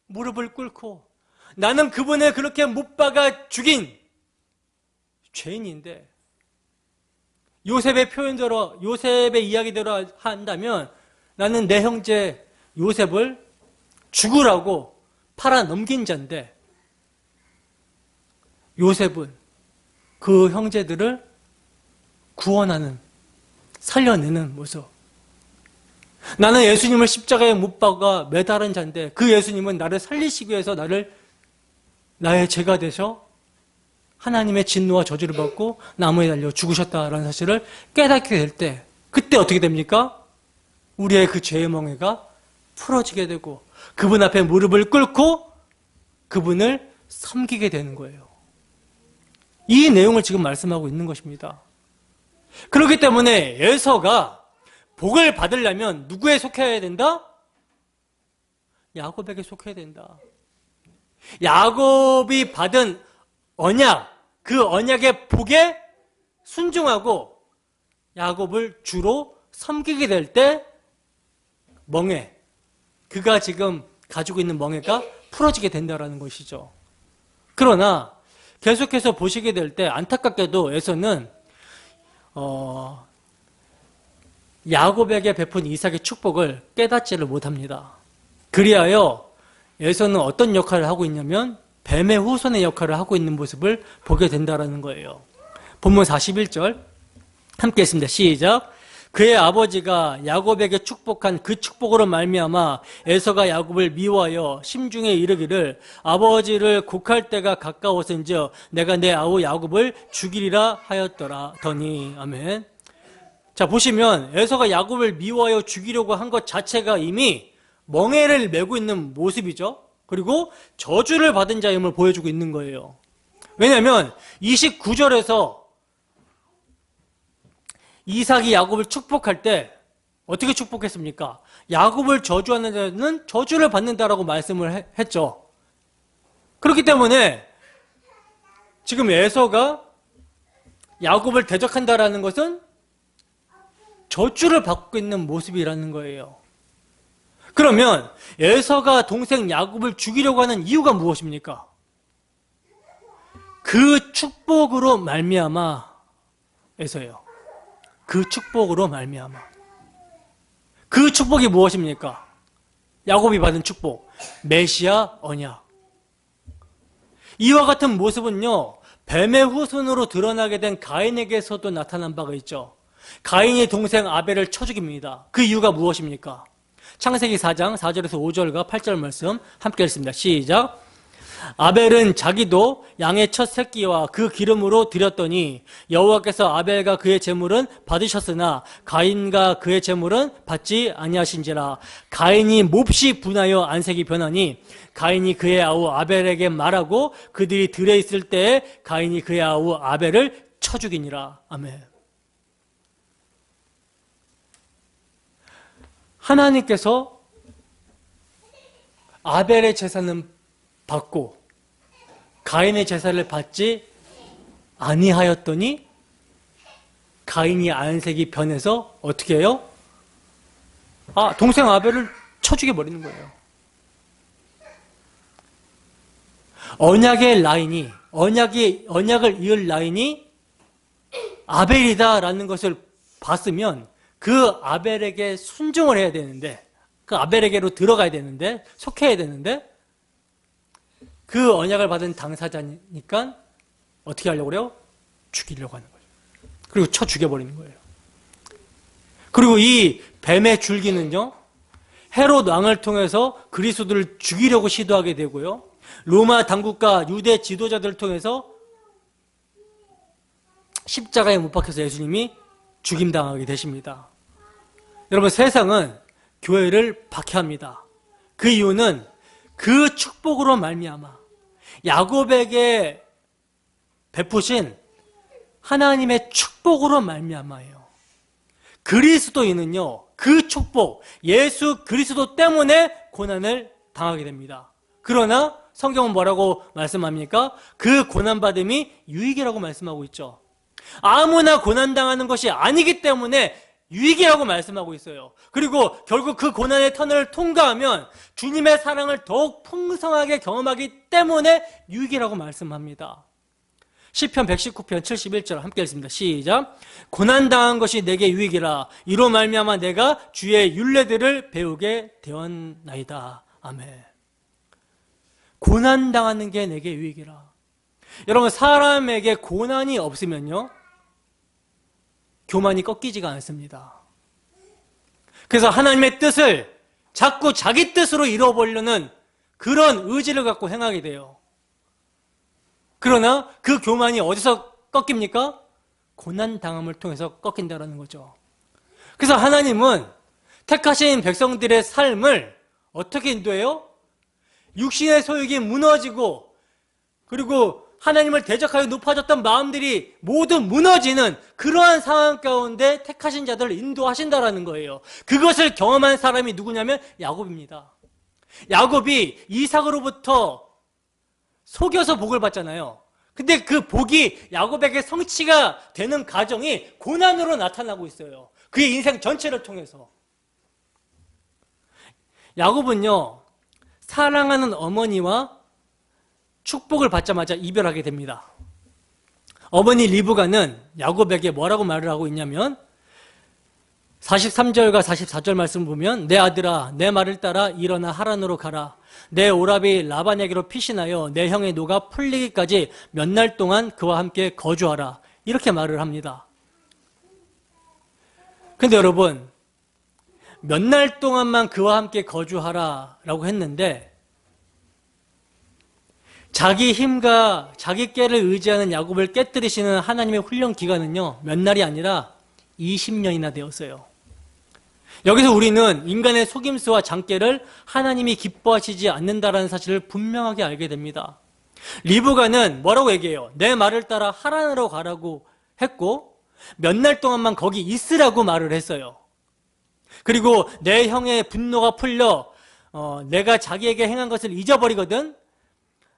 무릎을 꿇고 나는 그분을 그렇게 못 박아 죽인 죄인인데, 요셉의 표현대로, 요셉의 이야기대로 한다면 나는 내 형제 요셉을 죽으라고 팔아 넘긴 자인데, 요셉은 그 형제들을 구원하는, 살려내는 모습. 나는 예수님을 십자가에 못 박아 매달은 자인데 그 예수님은 나를 살리시기 위해서 나의 죄가 되셔 하나님의 진노와 저주를 받고 나무에 달려 죽으셨다라는 사실을 깨닫게 될 때, 그때 어떻게 됩니까? 우리의 그 죄의 멍에가 풀어지게 되고 그분 앞에 무릎을 꿇고 그분을 섬기게 되는 거예요. 이 내용을 지금 말씀하고 있는 것입니다. 그렇기 때문에 에서가 복을 받으려면 누구에 속해야 된다? 야곱에게 속해야 된다. 야곱이 받은 언약, 그 언약의 복에 순종하고 야곱을 주로 섬기게 될 때 멍에, 그가 지금 가지고 있는 멍에가 풀어지게 된다는 것이죠. 그러나 계속해서 보시게 될 때 안타깝게도 에서는 야곱에게 베푼 이삭의 축복을 깨닫지를 못합니다. 그리하여 에서는 어떤 역할을 하고 있냐면 뱀의 후손의 역할을 하고 있는 모습을 보게 된다는 거예요. 본문 41절 함께 했습니다. 시작. 그의 아버지가 야곱에게 축복한 그 축복으로 말미암아 에서가 야곱을 미워하여 심중에 이르기를 아버지를 곡할 때가 가까웠은즉 내가 내 아우 야곱을 죽이리라 하였더라 더니. 아멘. 자, 보시면 에서가 야곱을 미워하여 죽이려고 한 것 자체가 이미 멍에를 메고 있는 모습이죠. 그리고 저주를 받은 자임을 보여주고 있는 거예요. 왜냐하면 29절에서 이삭이 야곱을 축복할 때 어떻게 축복했습니까? 야곱을 저주하는 자는 저주를 받는다라고 말씀을 했죠. 그렇기 때문에 지금 에서가 야곱을 대적한다라는 것은 저주를 받고 있는 모습이라는 거예요. 그러면 에서가 동생 야곱을 죽이려고 하는 이유가 무엇입니까? 그 축복으로 말미암아 에서예요. 그 축복으로 말미암아. 그 축복이 무엇입니까? 야곱이 받은 축복, 메시아 언약. 이와 같은 모습은요, 뱀의 후손으로 드러나게 된 가인에게서도 나타난 바가 있죠. 가인이 동생 아벨을 쳐 죽입니다. 그 이유가 무엇입니까? 창세기 4장 4절에서 5절과 8절 말씀 함께 읽습니다. 시작. 아벨은 자기도 양의 첫 새끼와 그 기름으로 드렸더니 여호와께서 아벨과 그의 제물은 받으셨으나 가인과 그의 제물은 받지 아니하신지라. 가인이 몹시 분하여 안색이 변하니 가인이 그의 아우 아벨에게 말하고 그들이 들에 있을 때에 가인이 그의 아우 아벨을 쳐 죽이니라. 아멘. 하나님께서 아벨의 제사는 받고 가인의 제사를 받지 아니하였더니 가인이 안색이 변해서 어떻게 해요? 동생 아벨을 쳐 죽여버리는 거예요. 언약의 라인이, 언약을 이을 라인이 아벨이다라는 것을 봤으면 그 아벨에게 순종을 해야 되는데, 그 아벨에게로 들어가야 되는데, 속해야 되는데, 그 언약을 받은 당사자니까 어떻게 하려고 그래요? 죽이려고 하는 거죠. 그리고 쳐 죽여버리는 거예요. 그리고 이 뱀의 줄기는요, 헤롯 왕을 통해서 그리스도를 죽이려고 시도하게 되고요, 로마 당국과 유대 지도자들을 통해서 십자가에 못 박혀서 예수님이 죽임당하게 되십니다. 여러분, 세상은 교회를 박해합니다. 그 이유는 그 축복으로 말미암아 야곱에게 베푸신 하나님의 축복으로 말미암아요. 그리스도인은요, 그 축복, 예수 그리스도 때문에 고난을 당하게 됩니다. 그러나 성경은 뭐라고 말씀합니까? 그 고난받음이 유익이라고 말씀하고 있죠. 아무나 고난당하는 것이 아니기 때문에 유익이라고 말씀하고 있어요. 그리고 결국 그 고난의 터널을 통과하면 주님의 사랑을 더욱 풍성하게 경험하기 때문에 유익이라고 말씀합니다. 시편 119편 71절 함께 읽습니다. 시작. 고난당한 것이 내게 유익이라. 이로 말미암아 내가 주의 율례들을 배우게 되었나이다. 아멘. 고난당하는 게 내게 유익이라. 여러분, 사람에게 고난이 없으면요, 교만이 꺾이지가 않습니다. 그래서 하나님의 뜻을 자꾸 자기 뜻으로 이루어보려는 그런 의지를 갖고 행하게 돼요. 그러나 그 교만이 어디서 꺾입니까? 고난당함을 통해서 꺾인다는 거죠. 그래서 하나님은 택하신 백성들의 삶을 어떻게 인도해요? 육신의 소욕이 무너지고, 그리고 하나님을 대적하여 높아졌던 마음들이 모두 무너지는 그러한 상황 가운데 택하신 자들을 인도하신다라는 거예요. 그것을 경험한 사람이 누구냐면 야곱입니다. 야곱이 이삭으로부터 속여서 복을 받잖아요. 근데 그 복이 야곱에게 성취가 되는 과정이 고난으로 나타나고 있어요. 그의 인생 전체를 통해서. 야곱은요, 사랑하는 어머니와 축복을 받자마자 이별하게 됩니다. 어머니 리브가는 야곱에게 뭐라고 말을 하고 있냐면 43절과 44절 말씀 보면 내 아들아 내 말을 따라 일어나 하란으로 가라. 내 오라비 라반에게로 피신하여 내 형의 노가 풀리기까지 몇 날 동안 그와 함께 거주하라. 이렇게 말을 합니다. 근데 여러분, 몇 날 동안만 그와 함께 거주하라 라고 했는데 자기 힘과 자기 깨를 의지하는 야곱을 깨뜨리시는 하나님의 훈련 기간은요, 몇 날이 아니라 20년이나 되었어요. 여기서 우리는 인간의 속임수와 장깨를 하나님이 기뻐하시지 않는다라는 사실을 분명하게 알게 됩니다. 리브가는 뭐라고 얘기해요? 내 말을 따라 하란으로 가라고 했고 몇 날 동안만 거기 있으라고 말을 했어요. 그리고 내 형의 분노가 풀려 내가 자기에게 행한 것을 잊어버리거든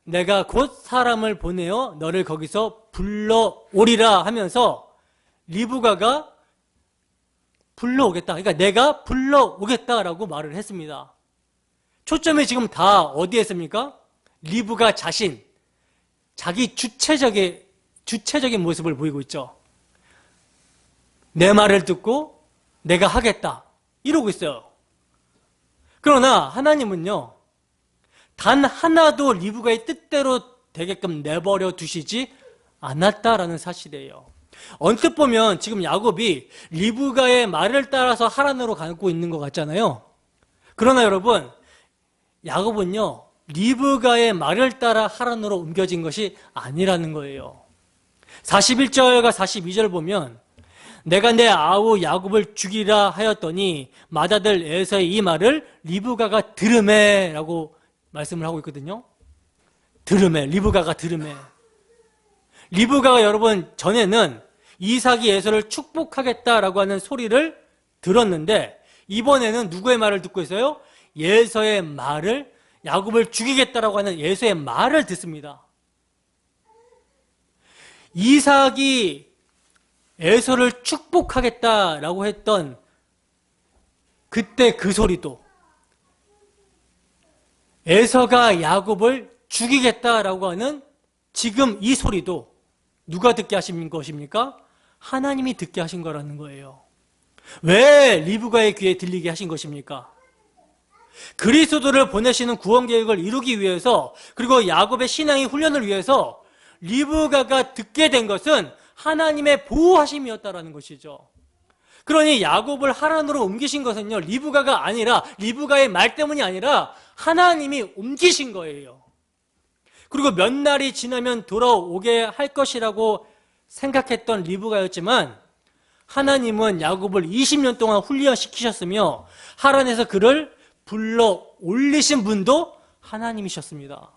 내가 곧 사람을 보내어 너를 거기서 불러오리라 하면서 리브가가 불러오겠다. 그러니까 내가 불러오겠다라고 말을 했습니다. 초점이 지금 다 어디에 있습니까? 리브가 자신, 자기 주체적인 모습을 보이고 있죠. 내 말을 듣고 내가 하겠다. 이러고 있어요. 그러나 하나님은요, 단 하나도 리브가의 뜻대로 되게끔 내버려 두시지 않았다라는 사실이에요. 언뜻 보면 지금 야곱이 리브가의 말을 따라서 하란으로 가고 있는 것 같잖아요. 그러나 여러분, 야곱은요, 리브가의 말을 따라 하란으로 옮겨진 것이 아니라는 거예요. 41절과 42절 보면 내가 내 아우 야곱을 죽이라 하였더니 맏아들 에서의 이 말을 리브가가 들으매 라고 말씀을 하고 있거든요. 들으매, 리브가가 들으매. 리브가가 여러분 전에는 이삭이 에서를 축복하겠다라고 하는 소리를 들었는데 이번에는 누구의 말을 듣고 있어요? 에서의 말을, 야곱을 죽이겠다라고 하는 에서의 말을 듣습니다. 이삭이 에서를 축복하겠다라고 했던 그때 그 소리도, 에서가 야곱을 죽이겠다라고 하는 지금 이 소리도 누가 듣게 하신 것입니까? 하나님이 듣게 하신 거라는 거예요. 왜 리브가의 귀에 들리게 하신 것입니까? 그리스도를 보내시는 구원 계획을 이루기 위해서, 그리고 야곱의 신앙의 훈련을 위해서 리브가가 듣게 된 것은 하나님의 보호하심이었다라는 것이죠. 그러니 야곱을 하란으로 옮기신 것은요, 리브가가 아니라, 리브가의 말 때문이 아니라 하나님이 옮기신 거예요. 그리고 몇 날이 지나면 돌아오게 할 것이라고 생각했던 리브가였지만 하나님은 야곱을 20년 동안 훈련시키셨으며 하란에서 그를 불러 올리신 분도 하나님이셨습니다.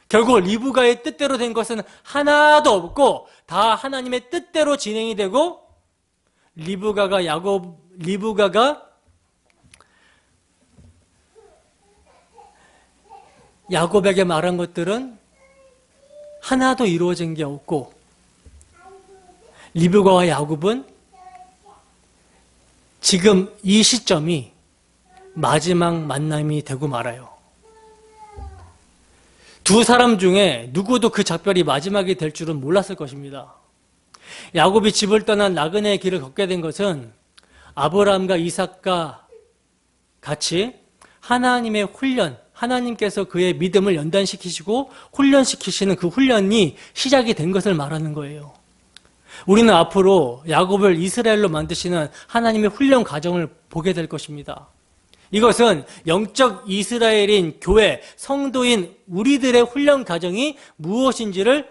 결국 리브가의 뜻대로 된 것은 하나도 없고 다 하나님의 뜻대로 진행이 되고, 리브가가 야곱에게 말한 것들은 하나도 이루어진 게 없고, 리브가와 야곱은 지금 이 시점이 마지막 만남이 되고 말아요. 두 사람 중에 누구도 그 작별이 마지막이 될 줄은 몰랐을 것입니다. 야곱이 집을 떠난 나그네의 길을 걷게 된 것은 아브라함과 이삭과 같이 하나님의 훈련, 하나님께서 그의 믿음을 연단시키시고 훈련시키시는 그 훈련이 시작이 된 것을 말하는 거예요. 우리는 앞으로 야곱을 이스라엘로 만드시는 하나님의 훈련 과정을 보게 될 것입니다. 이것은 영적 이스라엘인 교회, 성도인 우리들의 훈련 과정이 무엇인지를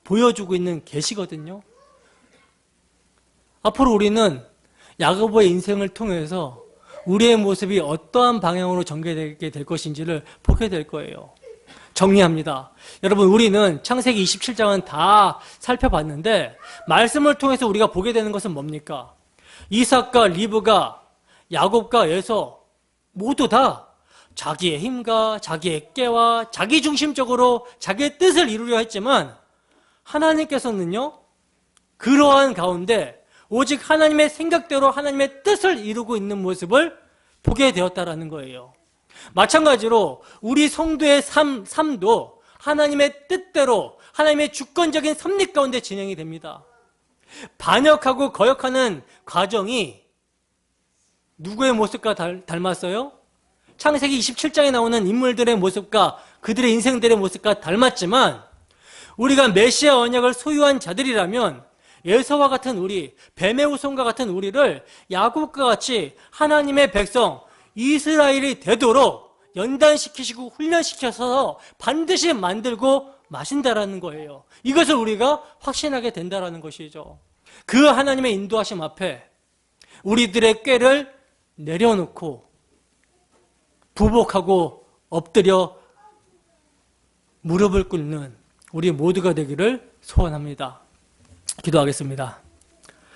보여주고 있는 계시거든요. 앞으로 우리는 야곱의 인생을 통해서 우리의 모습이 어떠한 방향으로 전개되게 될 것인지를 보게 될 거예요. 정리합니다. 여러분, 우리는 창세기 27장은 다 살펴봤는데 말씀을 통해서 우리가 보게 되는 것은 뭡니까? 이삭과 리브가, 야곱과 에서 모두 다 자기의 힘과 자기의 깨와 자기 중심적으로 자기의 뜻을 이루려 했지만 하나님께서는요, 그러한 가운데 오직 하나님의 생각대로 하나님의 뜻을 이루고 있는 모습을 보게 되었다라는 거예요. 마찬가지로 우리 성도의 삶도 하나님의 뜻대로 하나님의 주권적인 섭리 가운데 진행이 됩니다. 반역하고 거역하는 과정이 누구의 모습과 닮았어요? 창세기 27장에 나오는 인물들의 모습과 그들의 인생들의 모습과 닮았지만 우리가 메시아 언약을 소유한 자들이라면 에서와 같은 우리, 뱀의 후손과 같은 우리를 야곱과 같이 하나님의 백성 이스라엘이 되도록 연단시키시고 훈련시켜서 반드시 만들고 마신다라는 거예요. 이것을 우리가 확신하게 된다라는 것이죠. 그 하나님의 인도하심 앞에 우리들의 꾀를 내려놓고 부복하고 엎드려 무릎을 꿇는 우리 모두가 되기를 소원합니다. 기도하겠습니다.